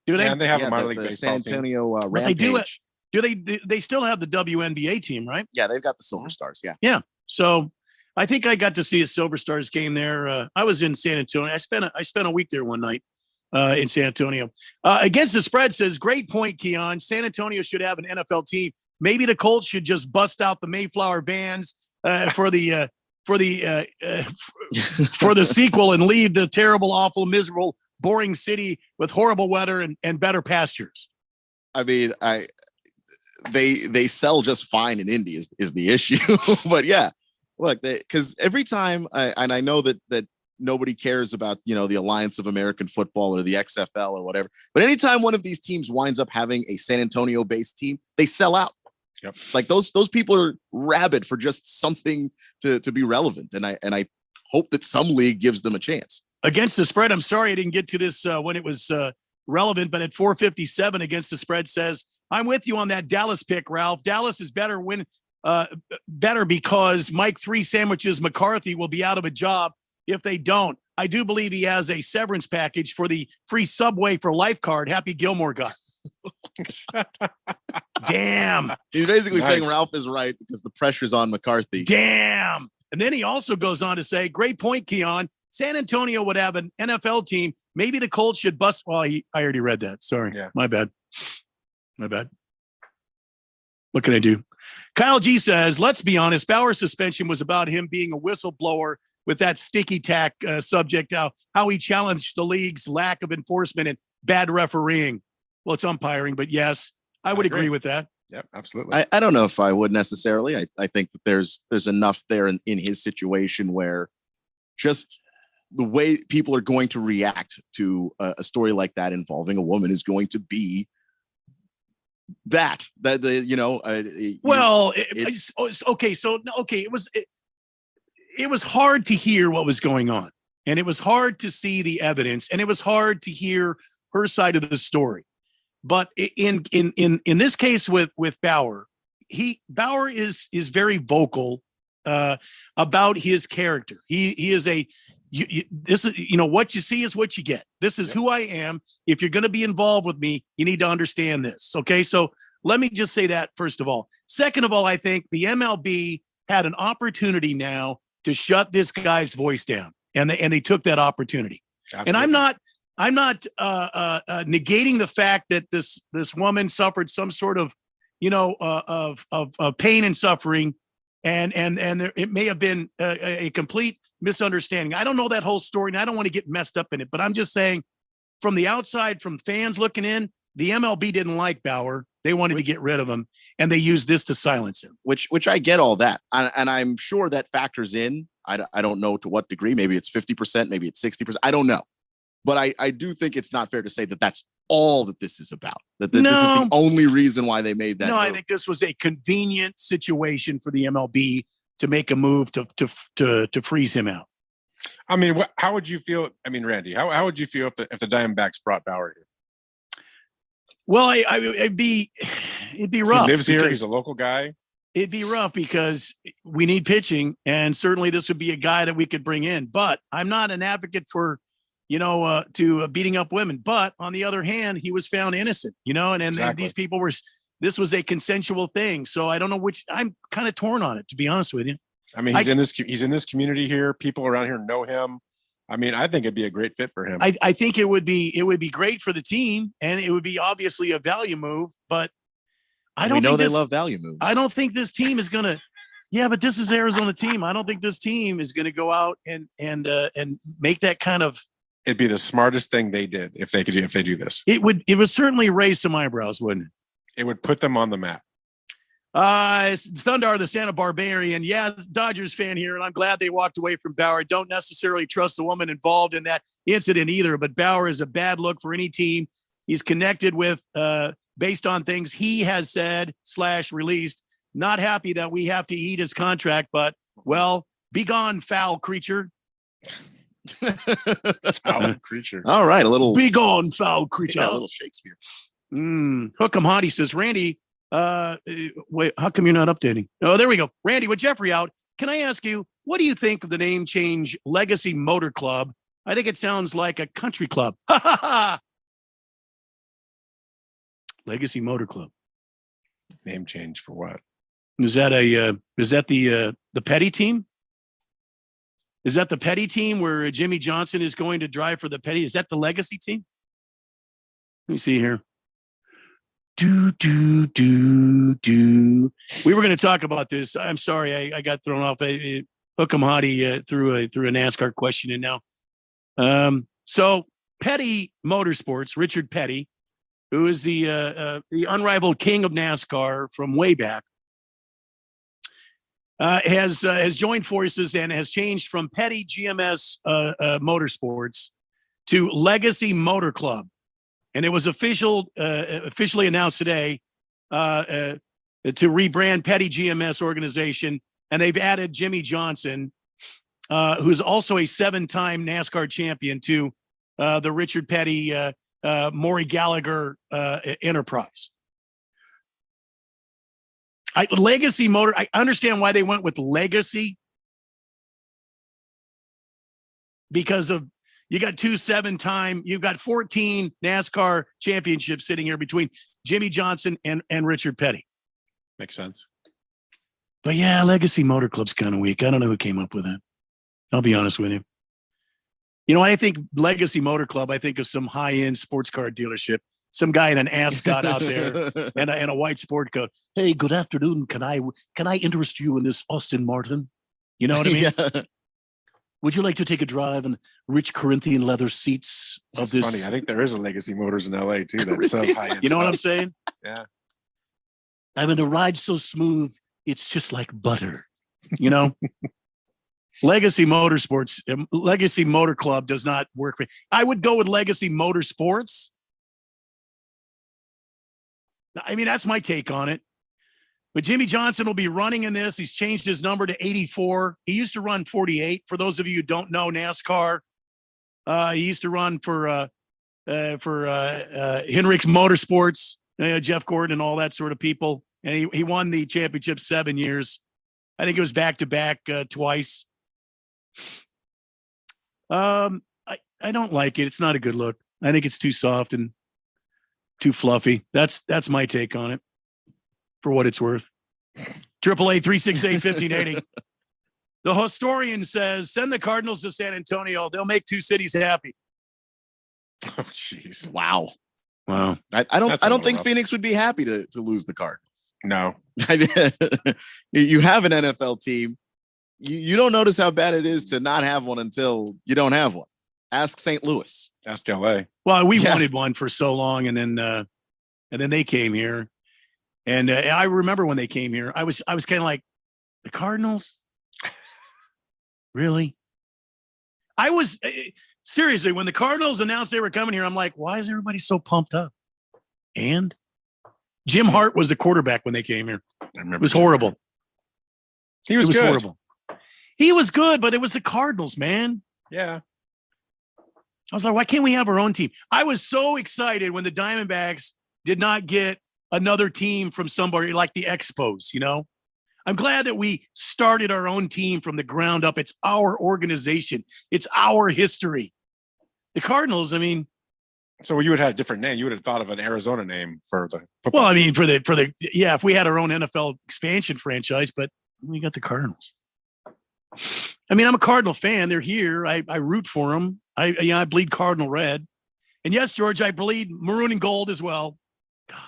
Do they? Yeah, and they have a minor league the baseball San Antonio But Rampage. they still have the WNBA team, right? Yeah, they've got the Silver Stars. Yeah. Yeah. So I think I got to see a Silver Stars game there. I was in San Antonio. I spent a week there one night in San Antonio. Against the spread says, great point, Keon. San Antonio should have an NFL team. Maybe the Colts should just bust out the Mayflower vans for the sequel and leave the terrible, awful, miserable, boring city with horrible weather and better pastures. I mean, they sell just fine in Indy is the issue. But yeah, look, because every time I know that nobody cares about, the Alliance of American Football or the XFL or whatever, but anytime one of these teams winds up having a San Antonio based team, they sell out. Yep. Like those people are rabid for just something to be relevant. And I hope that some league gives them a chance. Against the spread, I'm sorry I didn't get to this when it was relevant, but at 457 against the spread says, I'm with you on that Dallas pick, Ralph. Dallas is better because Mike 3 Sandwiches McCarthy will be out of a job if they don't. I do believe he has a severance package for the free Subway for life card Happy Gilmore got. Damn. He's basically saying Ralph is right because the pressure's on McCarthy. Damn. And then he also goes on to say, great point, Keon. San Antonio would have an NFL team. Maybe the Colts should bust. Well, I already read that. Sorry. Yeah. My bad. What can I do? Kyle G says, let's be honest. Bauer's suspension was about him being a whistleblower with that sticky tack subject, how he challenged the league's lack of enforcement and bad refereeing. Well, it's umpiring, but yes, I would agree with that. Yep, absolutely. I don't know if I would necessarily. I think that there's enough there in his situation where just the way people are going to react to a story like that involving a woman is going to be okay. So, it was hard to hear what was going on, and it was hard to see the evidence, and it was hard to hear her side of the story. But in this case with Bauer, Bauer is very vocal about his character. He is what you see is what you get. This is who I am. If you're going to be involved with me, you need to understand this. Okay. So let me just say that first of all. Second of all, I think the MLB had an opportunity now to shut this guy's voice down, and they took that opportunity. Absolutely. And I'm not negating the fact that this woman suffered some sort of, of pain and suffering, and it may have been a complete misunderstanding. I don't know that whole story, and I don't want to get messed up in it, but I'm just saying, from the outside, from fans looking in, the MLB didn't like Bauer. They wanted to get rid of him, and they used this to silence him. Which I get all that, and I'm sure that factors in. I don't know to what degree. Maybe it's 50%, maybe it's 60%. I don't know, but I do think it's not fair to say that that's all that this is about. That this is the only reason why they made that. No, move. I think this was a convenient situation for the MLB to make a move to freeze him out. I mean, how would you feel? I mean, Randy, how would you feel if the Diamondbacks brought Bauer here? Well, it'd be rough. He lives here. He's a local guy. It'd be rough because we need pitching, and certainly this would be a guy that we could bring in. But I'm not an advocate for, beating up women. But on the other hand, he was found innocent, and Exactly. these people were. This was a consensual thing, so I don't know which. I'm kind of torn on it, to be honest with you. I mean, he's in this community here. People around here know him. I mean, I think it'd be a great fit for him. I think it would be great for the team, and it would be obviously a value move. But I don't think they love value moves. I don't think this team is gonna. Yeah, but this is Arizona team. I don't think this team is gonna go out and make that kind of. It'd be the smartest thing they did if they do this. It would certainly raise some eyebrows, wouldn't it? It would put them on the map. Thundar, the Santa Barbarian. Yeah, Dodgers fan here, and I'm glad they walked away from Bauer. Don't necessarily trust the woman involved in that incident either, but Bauer is a bad look for any team he's connected with based on things he has said / released. Not happy that we have to eat his contract, but, well, be gone, foul creature. Foul creature. All right, a little. Be gone, foul creature. Yeah, a little Shakespeare. Hook'em Hottie says, Randy, wait, how come you're not updating? Oh, there we go. Randy, with Jeffrey out, can I ask you, what do you think of the name change Legacy Motor Club? I think it sounds like a country club. Ha ha ha. Legacy Motor Club. Name change for what? Is that the Petty team? Is that the Petty team where Jimmy Johnson is going to drive for the Petty? Is that the Legacy team? Let me see here. We were going to talk about this. I'm sorry, I got thrown off. Hook'em Hottie threw a NASCAR question in now. So Petty Motorsports, Richard Petty, who is the unrivaled king of NASCAR from way back, has joined forces and has changed from Petty GMS Motorsports to Legacy Motor Club. And it was officially announced today to rebrand Petty GMS organization. And they've added Jimmy Johnson, who's also a 7-time NASCAR champion, to the Richard Petty, Maury Gallagher enterprise. Legacy Motor, I understand why they went with Legacy. Because of, you got 2 7-time, you've got 14 NASCAR championships sitting here between Jimmy Johnson and Richard Petty. Makes sense. But yeah, Legacy Motor Club's kind of weak. I don't know who came up with that. I'll be honest with you. I think Legacy Motor Club, I think of some high-end sports car dealership, some guy in an ascot out there and a white sport coat. Hey, good afternoon. Can I interest you in this Austin Martin? You know what I mean? Yeah. Would you like to take a drive in rich Corinthian leather seats of this? Funny. I think there is a Legacy Motors in LA too. That sells high-end You know what stuff. I'm saying? Yeah. I'm in a ride so smooth, it's just like butter. Legacy Motorsports, Legacy Motor Club does not work. I would go with Legacy Motorsports. I mean, that's my take on it. But Jimmy Johnson will be running in this. He's changed his number to 84. He used to run 48. For those of you who don't know NASCAR, he used to run for Hendricks Motorsports, Jeff Gordon and all that sort of people. And he won the championship 7 years. I think it was back-to-back twice. I don't like it. It's not a good look. I think it's too soft and too fluffy. That's my take on it, for what it's worth. 888-368-1580. The historian says, send the Cardinals to San Antonio. They'll make 2 cities happy. Oh, jeez. Wow. Wow. I don't think rough. Phoenix would be happy to lose the Cardinals. No. You have an NFL team. You don't notice how bad it is to not have one until you don't have one. Ask St. Louis. Ask LA. Well, we wanted one for so long, and then and then they came here. And I remember when they came here, I was kind of like, the Cardinals? Really? I was seriously, when the Cardinals announced they were coming here, I'm like, why is everybody so pumped up? And Jim Hart was the quarterback when they came here. I remember it was horrible. He was, it was good. horrible. He was good, but it was the Cardinals, man. Yeah. I was like, why can't we have our own team? I was so excited when the Diamondbacks did not get another team from somebody like the Expos, you know? I'm glad that we started our own team from the ground up. It's our organization. It's our history. The Cardinals, I mean. So you would have had a different name. You would have thought of an Arizona name for the football. Well, I mean, for the if we had our own NFL expansion franchise, but we got the Cardinals. I mean, I'm a Cardinal fan. They're here. I root for them. I bleed Cardinal red. And yes, George, I bleed maroon and gold as well. God.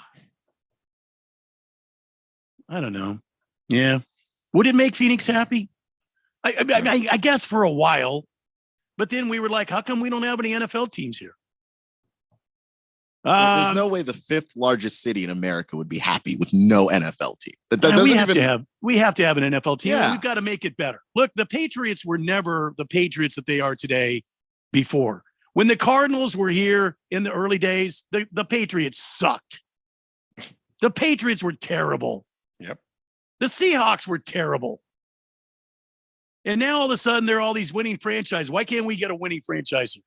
I don't know. Yeah. Would it make Phoenix happy? I guess for a while. But then we were like, how come we don't have any NFL teams here? There's no way the fifth largest city in America would be happy with no NFL team. We have to have an NFL team. Yeah. We've got to make it better. Look, the Patriots were never the Patriots that they are today before. When the Cardinals were here in the early days, the Patriots sucked. The Patriots were terrible. Yep. The Seahawks were terrible. And now all of a sudden, they're all these winning franchises. Why can't we get a winning franchise here?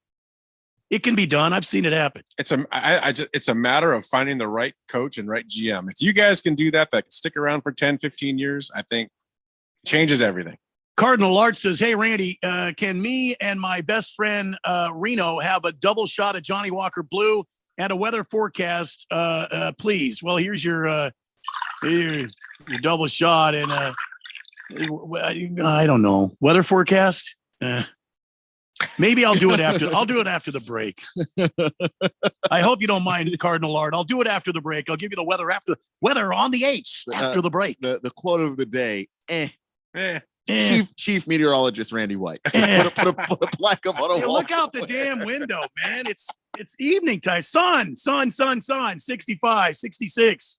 It can be done. I've seen it happen. It's a matter of finding the right coach and right GM. If you guys can do that can stick around for 10, 15 years, I think changes everything. Cardinal Art says, hey, Randy, can me and my best friend Reno have a double shot of Johnny Walker Blue and a weather forecast, please? Well, here's your double shot and I don't know, weather forecast. Maybe I'll do it after the break. I hope you don't mind, Cardinal Art. I'll do it after the break. I'll give you the weather on the 8s after the break. The quote of the day, Chief meteorologist Randy White. Put a plaque up on a wall. Look out the damn window, man. It's evening time. Sun, 65, 66.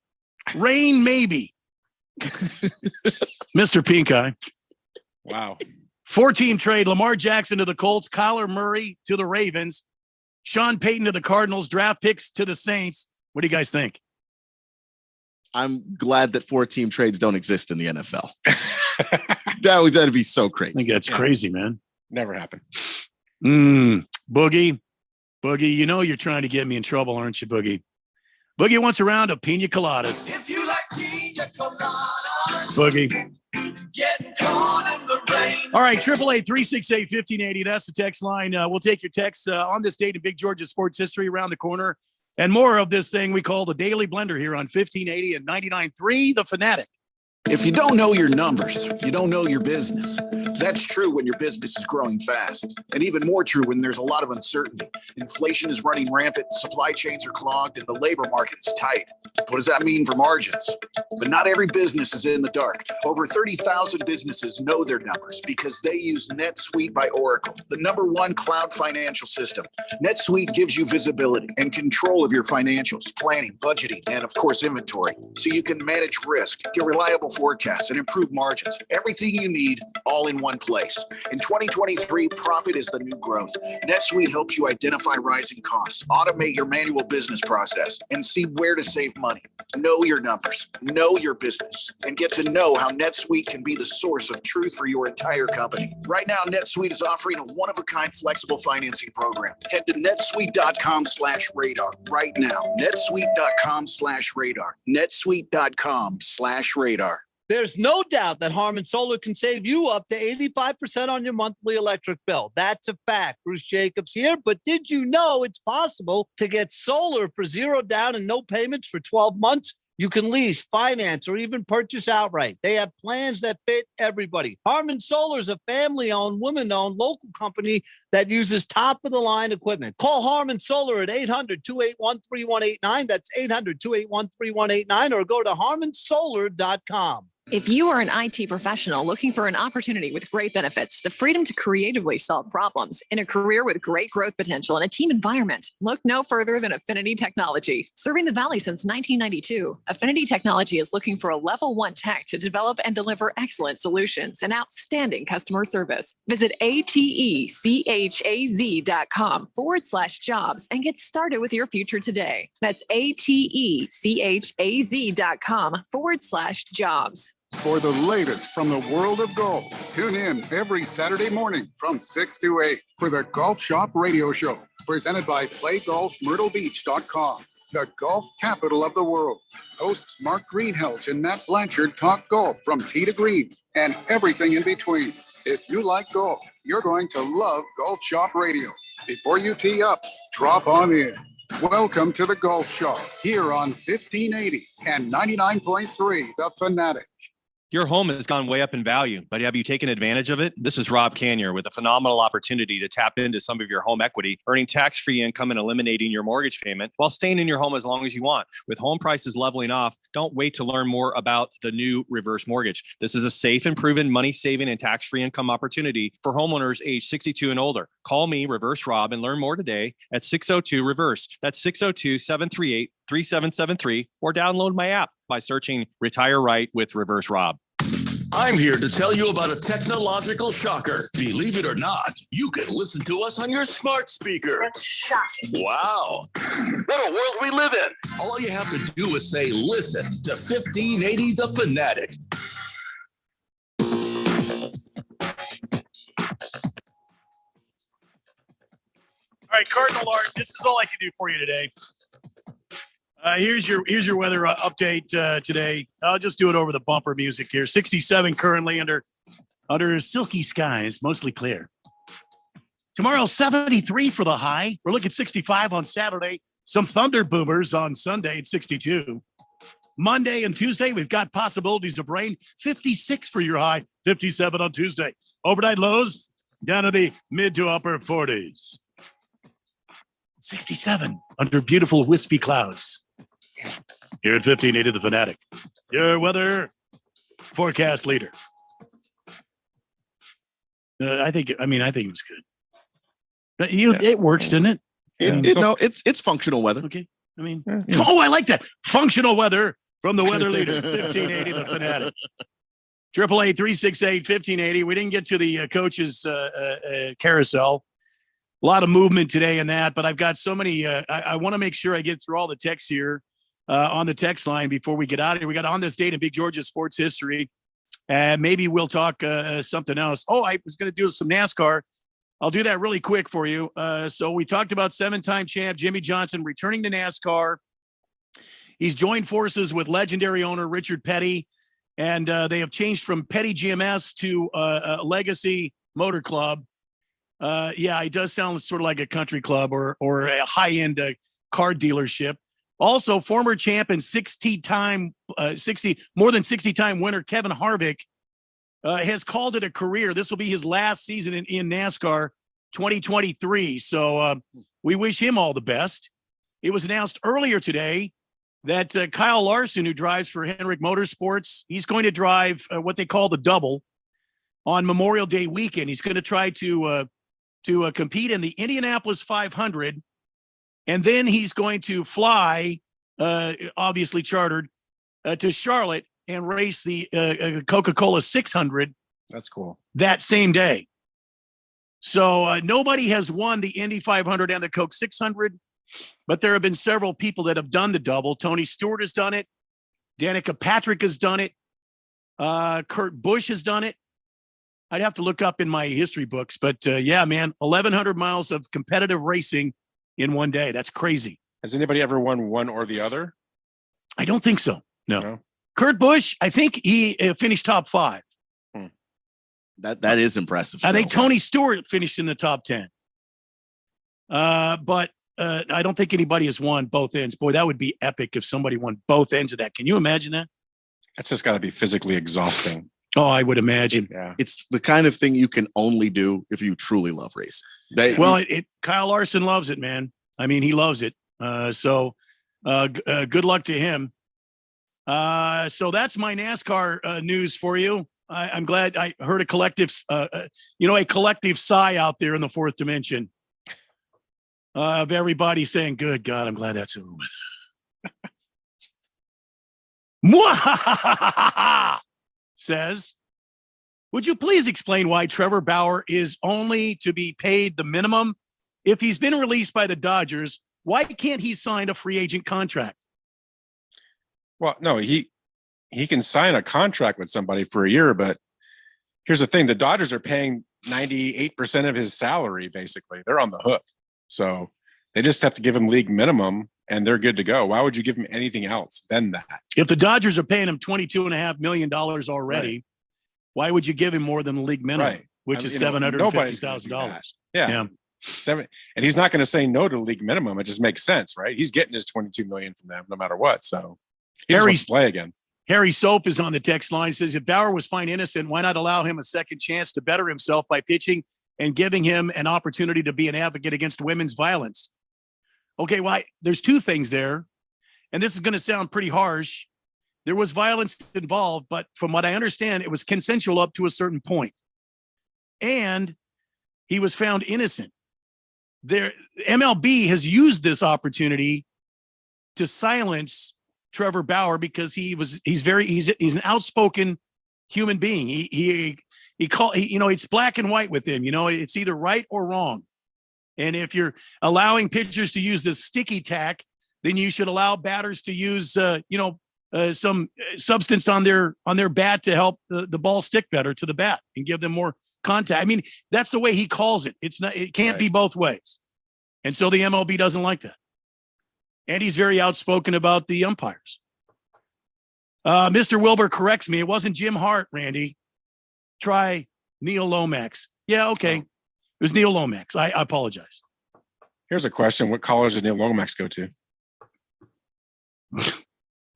Rain, maybe. Mr. Pink Eye. Wow. 4-team trade, Lamar Jackson to the Colts, Kyler Murray to the Ravens, Sean Payton to the Cardinals, draft picks to the Saints. What do you guys think? I'm glad that 4-team trades don't exist in the NFL. That'd be so crazy. I think that's crazy, man. Never happened. Boogie, you know you're trying to get me in trouble, aren't you, Boogie? Boogie wants a round of pina coladas. If you like pina coladas, Boogie. Get caught in the rain. All right, 888-368-1580. That's the text line. We'll take your texts on this date in Big Georgia sports history around the corner. And more of this thing we call the Daily Blender here on 1580 and 99.3 The Fanatic. If you don't know your numbers, you don't know your business. That's true when your business is growing fast, and even more true when there's a lot of uncertainty. Inflation is running rampant, supply chains are clogged, and the labor market is tight. What does that mean for margins? But not every business is in the dark. Over 30,000 businesses know their numbers because they use NetSuite by Oracle, the #1 cloud financial system. NetSuite gives you visibility and control of your financials, planning, budgeting, and of course, inventory, so you can manage risk, get reliable forecasts, and improve margins. Everything you need, all in one place. In 2023, profit is the new growth. NetSuite helps you identify rising costs, automate your manual business process, and see where to save money. Know your numbers, know your business, and get to know how NetSuite can be the source of truth for your entire company. Right now, NetSuite is offering a one-of-a-kind flexible financing program. Head to netsuite.com/radar right now. netsuite.com/radar. netsuite.com/radar. There's no doubt that Harman Solar can save you up to 85% on your monthly electric bill. That's a fact. Bruce Jacobs here. But did you know it's possible to get solar for $0 down and no payments for 12 months? You can lease, finance, or even purchase outright. They have plans that fit everybody. Harman Solar is a family-owned, woman-owned local company that uses top-of-the-line equipment. Call Harman Solar at 800-281-3189. That's 800-281-3189, or go to harmansolar.com. If you are an IT professional looking for an opportunity with great benefits, the freedom to creatively solve problems in a career with great growth potential and a team environment, look no further than Affinity Technology. Serving the Valley since 1992, Affinity Technology is looking for a level 1 tech to develop and deliver excellent solutions and outstanding customer service. Visit atechaz.com/jobs and get started with your future today. That's atechaz.com/jobs. For the latest from the world of golf, tune in every Saturday morning from 6 to 8 for the Golf Shop Radio Show, presented by PlayGolfMyrtleBeach.com, the golf capital of the world. Hosts Mark Greenhelch and Matt Blanchard talk golf from tee to green and everything in between. If you like golf, you're going to love Golf Shop Radio. Before you tee up, drop on in. Welcome to the Golf Shop here on 1580 and 99.3 The Fanatic. Your home has gone way up in value, but have you taken advantage of it? This is Rob Canier with a phenomenal opportunity to tap into some of your home equity, earning tax-free income and eliminating your mortgage payment while staying in your home as long as you want. With home prices leveling off, don't wait to learn more about the new reverse mortgage. This is a safe and proven money-saving and tax-free income opportunity for homeowners age 62 and older. Call me, Reverse Rob, and learn more today at 602-REVERSE. That's 602-738-3773, or download my app by searching Retire Right with Reverse Rob. I'm here to tell you about a technological shocker. Believe it or not, you can listen to us on your smart speaker. That's shocking. Wow. What a world we live in. All you have to do is say, listen to 1580 The Fanatic. All right, Cardinal Art, this is all I can do for you today. Here's your weather update today. I'll just do it over the bumper music here. 67 currently under silky skies, mostly clear. Tomorrow, 73 for the high. We're looking 65 on Saturday. Some thunder boomers on Sunday at 62. Monday and Tuesday, we've got possibilities of rain. 56 for your high, 57 on Tuesday. Overnight lows down to the mid to upper 40s. 67 under beautiful wispy clouds. Here at 1580 The Fanatic, your weather forecast leader. I think it was good. It works, didn't it? It's functional weather. Okay. I like that. Functional weather from the weather leader, 1580 The Fanatic. 888-368-1580. We didn't get to the coaches carousel. A lot of movement today in that, but I've got so many. I want to make sure I get through all the texts here on the text line before we get out of here. We got on this date in Big Georgia sports history, and maybe we'll talk something else. Oh, I was going to do some NASCAR. I'll do that really quick for you. So we talked about 7-time champ Jimmy Johnson returning to NASCAR. He's joined forces with legendary owner Richard Petty, and they have changed from Petty GMS to Legacy Motor Club. Yeah, it does sound sort of like a country club or a high-end car dealership. Also, former champ and more than 60-time winner Kevin Harvick has called it a career. This will be his last season in NASCAR 2023. So we wish him all the best. It was announced earlier today that Kyle Larson, who drives for Hendrick Motorsports, he's going to drive what they call the double on Memorial Day weekend. He's going to try to compete in the Indianapolis 500, and then he's going to fly, obviously chartered, to Charlotte and race the Coca-Cola 600. That's cool. That same day. So nobody has won the Indy 500 and the Coke 600, but there have been several people that have done the double. Tony Stewart has done it. Danica Patrick has done it. Kurt Busch has done it. I'd have to look up in my history books, but yeah, man, 1,100 miles of competitive racing in one day. That's crazy. Has anybody ever won one or the other? I don't think so. No. Kurt Busch, I think he finished top 5. That is impressive. I think Tony Stewart finished in the top 10. But I don't think anybody has won both ends. Boy, that would be epic if somebody won both ends of that. Can you imagine that? That's just got to be physically exhausting. Oh, I would imagine. Yeah. It's the kind of thing you can only do if you truly love racing. Kyle Larson loves it, man. I mean, he loves it. So good luck to him. So that's my NASCAR news for you. I'm glad I heard a collective sigh out there in the fourth dimension of everybody saying, "Good God, I'm glad that's over with." Mwahahaha says, would you please explain why Trevor Bauer is only to be paid the minimum? If he's been released by the Dodgers, why can't he sign a free agent contract? Well, no, he can sign a contract with somebody for a year, but here's the thing. The Dodgers are paying 98% of his salary, basically. They're on the hook. So they just have to give him league minimum and they're good to go. Why would you give him anything else than that? If the Dodgers are paying him $22.5 million already, Right. why would you give him more than the league minimum, Right. which is nobody's gonna do $750,000? that. Yeah. And he's not going to say no to the league minimum. It just makes sense, right? He's getting his $22 million from them no matter what. So he just wants to play again. Harry Soap is on the text line. Says, if Bauer was found innocent, why not allow him a second chance to better himself by pitching and giving him an opportunity to be an advocate against women's violence? Okay, well, there's two things there. And this is going to sound pretty harsh. There was violence involved, but from what I understand, it was consensual up to a certain point. And he was found innocent. MLB has used this opportunity to silence Trevor Bauer because he's an outspoken human being. It's black and white with him. It's either right or wrong. And if you're allowing pitchers to use this sticky tack, then you should allow batters to use some substance on their bat to help the ball stick better to the bat and give them more contact. I mean, that's the way he calls it. It can't be both ways. And so the MLB doesn't like that. And he's very outspoken about the umpires. Mr. Wilbur corrects me. It wasn't Jim Hart, Randy. Try Neil Lomax. Yeah, okay. It was Neil Lomax. I apologize. Here's a question. What college did Neil Lomax go to?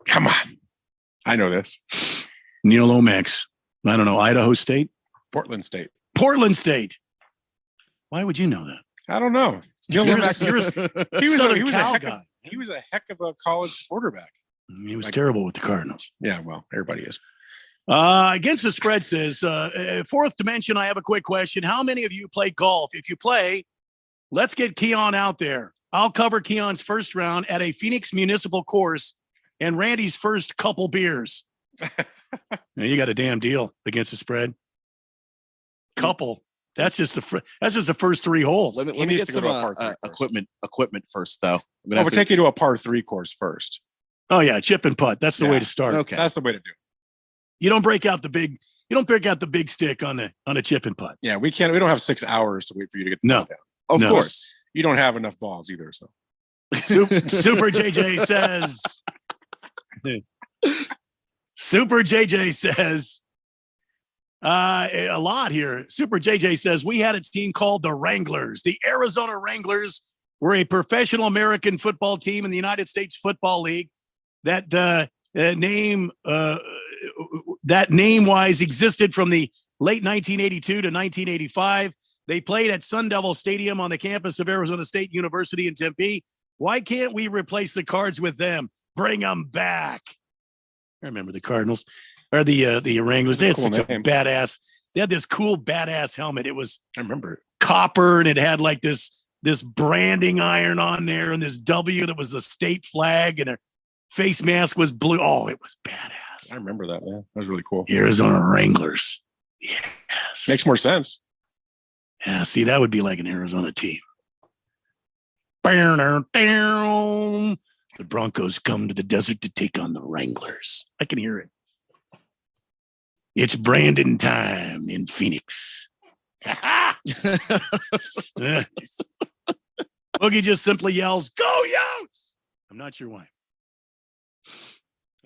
Come on. I know this. Neil Lomax. I don't know. Idaho State? Portland State. Portland State. Why would you know that? I don't know. Neil Lomax. He was a heck of a college quarterback. He was terrible with the Cardinals. Yeah, well, everybody is. Against the spread says, fourth dimension, I have a quick question. How many of you play golf? If you play, let's get Keon out there. I'll cover Keon's first round at a Phoenix municipal course and Randy's first couple beers. Now, you got a damn deal against the spread. Couple. That's just the first three holes. Let me get some equipment first, though. We'll take you to a par 3 course first. Oh yeah, chip and putt. That's the way to start. Okay, that's the way to do it. You don't break out the big stick on a chip and putt. Yeah, we can't. We don't have 6 hours to wait for you to get the no. down. Of course, you don't have enough balls either. So, Super JJ says. Super JJ says. A lot here. Super JJ says we had a team called the Wranglers. The Arizona Wranglers were a professional American football team in the United States Football League. That name-wise existed from the late 1982 to 1985. They played at Sun Devil Stadium on the campus of Arizona State University in Tempe. Why can't we replace the Cards with them? Bring them back. I remember the Cardinals or the Wranglers. They had such a badass. They had this cool badass helmet. It was, I remember, copper, and it had like this branding iron on there, and this W that was the state flag, and their face mask was blue. Oh, it was badass. I remember that, man. That was really cool. Arizona Wranglers. Yes. Makes more sense. Yeah, see, that would be like an Arizona team. The Broncos come to the desert to take on the Wranglers. I can hear it. It's Brandon time in Phoenix. Boogie just simply yells, "Go Yotes!" I'm not sure why.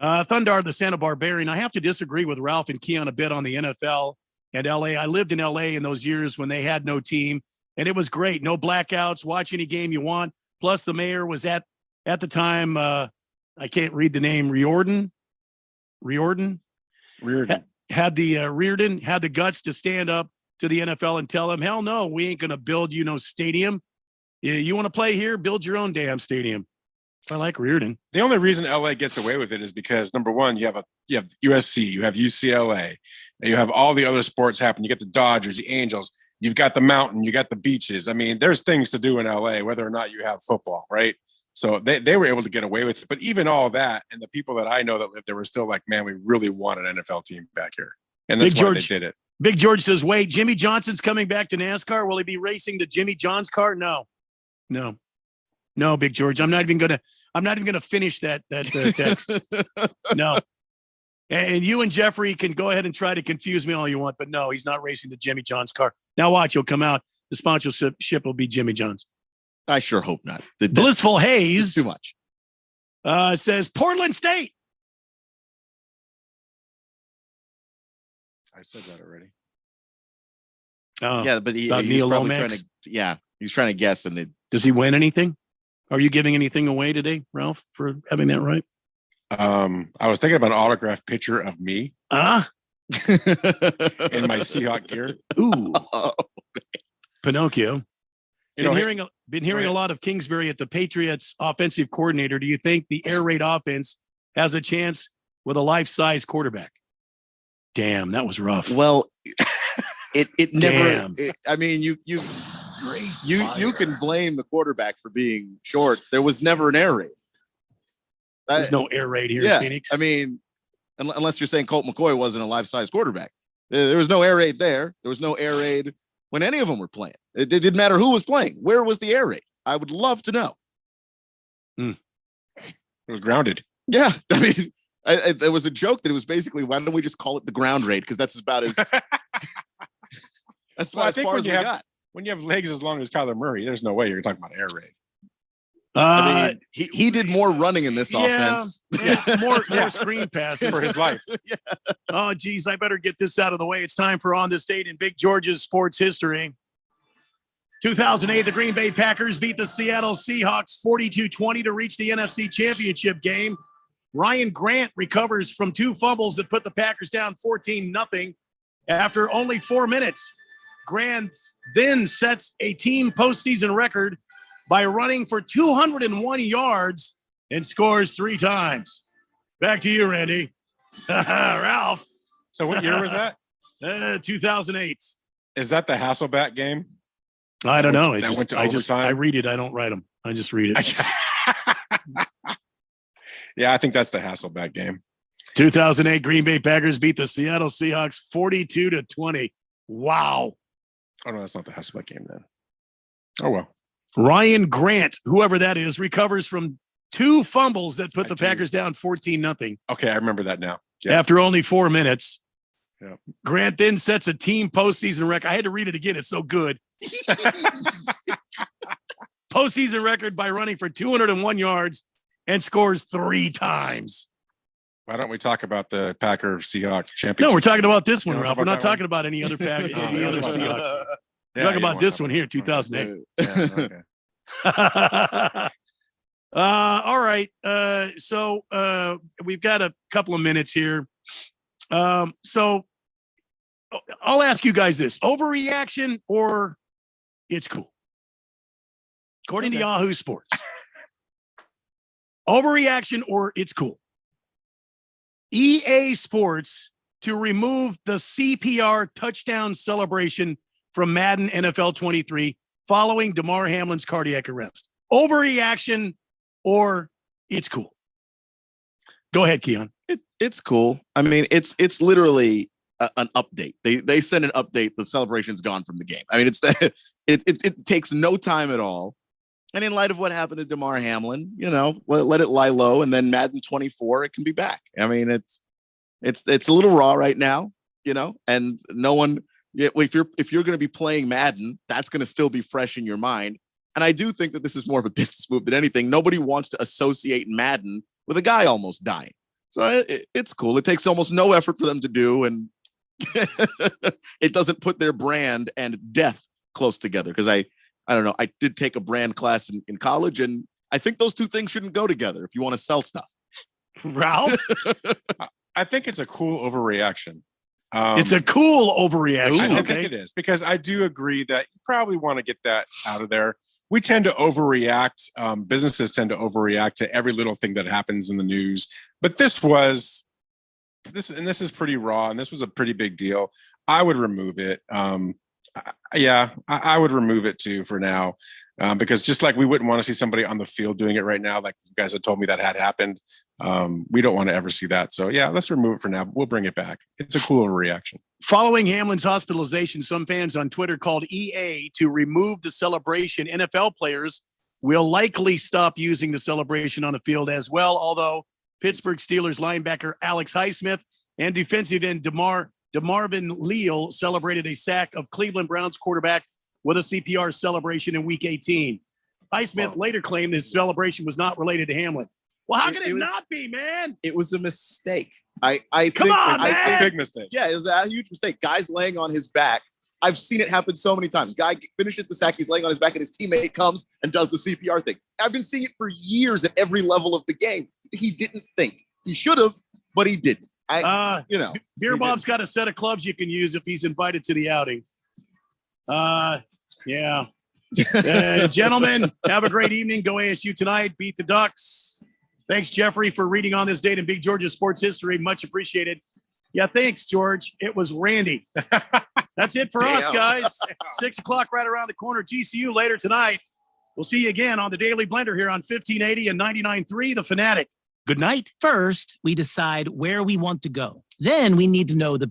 Thundar, the Santa Barbarian. I have to disagree with Ralph and Keon a bit on the NFL and LA. I lived in LA in those years when they had no team, and it was great. No blackouts. Watch any game you want. Plus, the mayor was at the time. I can't read the name. Riordan. Had the guts to stand up to the NFL and tell them, hell no, we ain't going to build you no stadium. You want to play here? Build your own damn stadium. I like Reardon. The only reason LA gets away with it is because number one, you have USC, you have UCLA, and you have all the other sports happen. You get the Dodgers, the Angels, you've got the mountain, you got the beaches. I mean, there's things to do in LA, whether or not you have football, right? So they were able to get away with it. But even all that, and the people that I know that lived there were still like, man, we really want an NFL team back here. And that's why they did it. Big George says, wait, Jimmy Johnson's coming back to NASCAR. Will he be racing the Jimmy John's car? No, Big George. I'm not even gonna finish that text. No. And you and Jeffrey can go ahead and try to confuse me all you want, but no, he's not racing the Jimmy John's car. Now watch, he'll come out. The sponsorship will be Jimmy John's. I sure hope not. Blissful Hayes too much. Says Portland State. I said that already. Oh, Yeah, but he's Neil probably Lomax? he's trying to guess. And Does he win anything? Are you giving anything away today, Ralph, for having that right? I was thinking about an autographed picture of me in my Seahawk gear. Ooh, Pinocchio. You Been hearing a lot of Kingsbury at the Patriots offensive coordinator. Do you think the air raid offense has a chance with a life-size quarterback? Damn, that was rough. well, it never. Damn. I mean, you can blame the quarterback for being short. There was never an air raid. There's no air raid here Yeah, in Phoenix. I mean, unless you're saying Colt McCoy wasn't a life-size quarterback, there was no air raid there. There was no air raid when any of them were playing. It didn't matter who was playing. Where was the air raid? I would love to know. It was grounded. Yeah, I mean, there was a joke that it was basically, why don't we just call it the ground raid? Because that's about as that's Well, I as think far when as you we have got. when you have legs as long as Kyler Murray, there's no way you're talking about air raid. I mean, he did more running in this offense. More screen passes For his life. Oh, geez, I better get this out of the way. It's time for On This Date in Big George's sports history. 2008, the Green Bay Packers beat the Seattle Seahawks 42-20 to reach the NFC Championship game. Ryan Grant recovers from two fumbles that put the Packers down 14-0 after only 4 minutes. Grant then sets a team postseason record by running for 201 yards and scores 3 times. Back to you, Randy. Ralph. So what year was that? 2008. Is that the Hasselback game? I don't know. That went to overtime? I read it. I don't write them. I just read it. Yeah, I think that's the Hasselback game. 2008 Green Bay Packers beat the Seattle Seahawks 42-20. Wow. Oh, no, that's not the Hasselback game then. Oh, well. Ryan Grant, whoever that is, recovers from 2 fumbles that put the Packers down 14-0 Okay, I remember that now. Yeah. after only 4 minutes. Yeah. Grant then sets a team postseason record. I had to read it again. It's so good. Postseason record by running for 201 yards and scores 3 times. Why don't we talk about the Packer Seahawks championship? No, we're talking about this one, You wanna Ralph. talk We're not about that talking about any other Packer, any other Seahawks. We're Yeah, talking you about wanna this talk one here, 2008. okay. All right. So we've got a couple of minutes here. So I'll ask you guys this: overreaction or it's cool? According to Yahoo Sports, overreaction or it's cool. EA Sports to remove the CPR touchdown celebration from Madden NFL 23 following Damar Hamlin's cardiac arrest. Overreaction or it's cool? Go ahead, Keon. It's cool. I mean, it's literally an update. They send an update. The celebration's gone from the game. I mean, it takes no time at all. And in light of what happened to Damar Hamlin, let it lie low, and then Madden 24, it can be back. I mean, it's a little raw right now, and no one. If you're going to be playing Madden, that's going to still be fresh in your mind. And I do think that this is more of a business move than anything. Nobody wants to associate Madden with a guy almost dying. So it's cool. It takes almost no effort for them to do, and it doesn't put their brand and death close together. Because I don't know. I did take a brand class in college, and I think those two things shouldn't go together if you want to sell stuff. Ralph? I think it's a cool overreaction. It's a cool overreaction. I think it is, because I do agree that you probably want to get that out of there. we tend to overreact. Businesses tend to overreact to every little thing that happens in the news. But this is pretty raw, and this was a pretty big deal. I would remove it. I would remove it too for now, because just like we wouldn't want to see somebody on the field doing it right now, like you guys had told me that had happened. We don't want to ever see that. So yeah, let's remove it for now. We'll bring it back. It's a cool overreaction. Following Hamlin's hospitalization, some fans on Twitter called EA to remove the celebration. NFL players will likely stop using the celebration on the field as well, although Pittsburgh Steelers linebacker Alex Highsmith and defensive end DeMarvin Leal celebrated a sack of Cleveland Browns quarterback with a CPR celebration in Week 18. Highsmith later claimed his celebration was not related to Hamlin. Well, how can it not be, man? It was a mistake. Come on, man. Big mistake. Yeah, it was a huge mistake. Guy's laying on his back. I've seen it happen so many times. Guy finishes the sack, he's laying on his back, and his teammate comes and does the CPR thing. I've been seeing it for years at every level of the game. He didn't think. He should have, but he didn't. Beer Bob's got a set of clubs you can use if he's invited to the outing. Yeah. Gentlemen, have a great evening. Go ASU tonight. Beat the Ducks. Thanks, Jeffrey, for reading on this date in Big Georgia sports history. Much appreciated. Yeah, thanks, George. It was Randy. That's it for us, guys. 6 o'clock right around the corner. GCU later tonight. We'll see you again on the Daily Blender here on 1580 and 99.3 The Fanatic. Good night. First, we decide where we want to go. Then we need to know the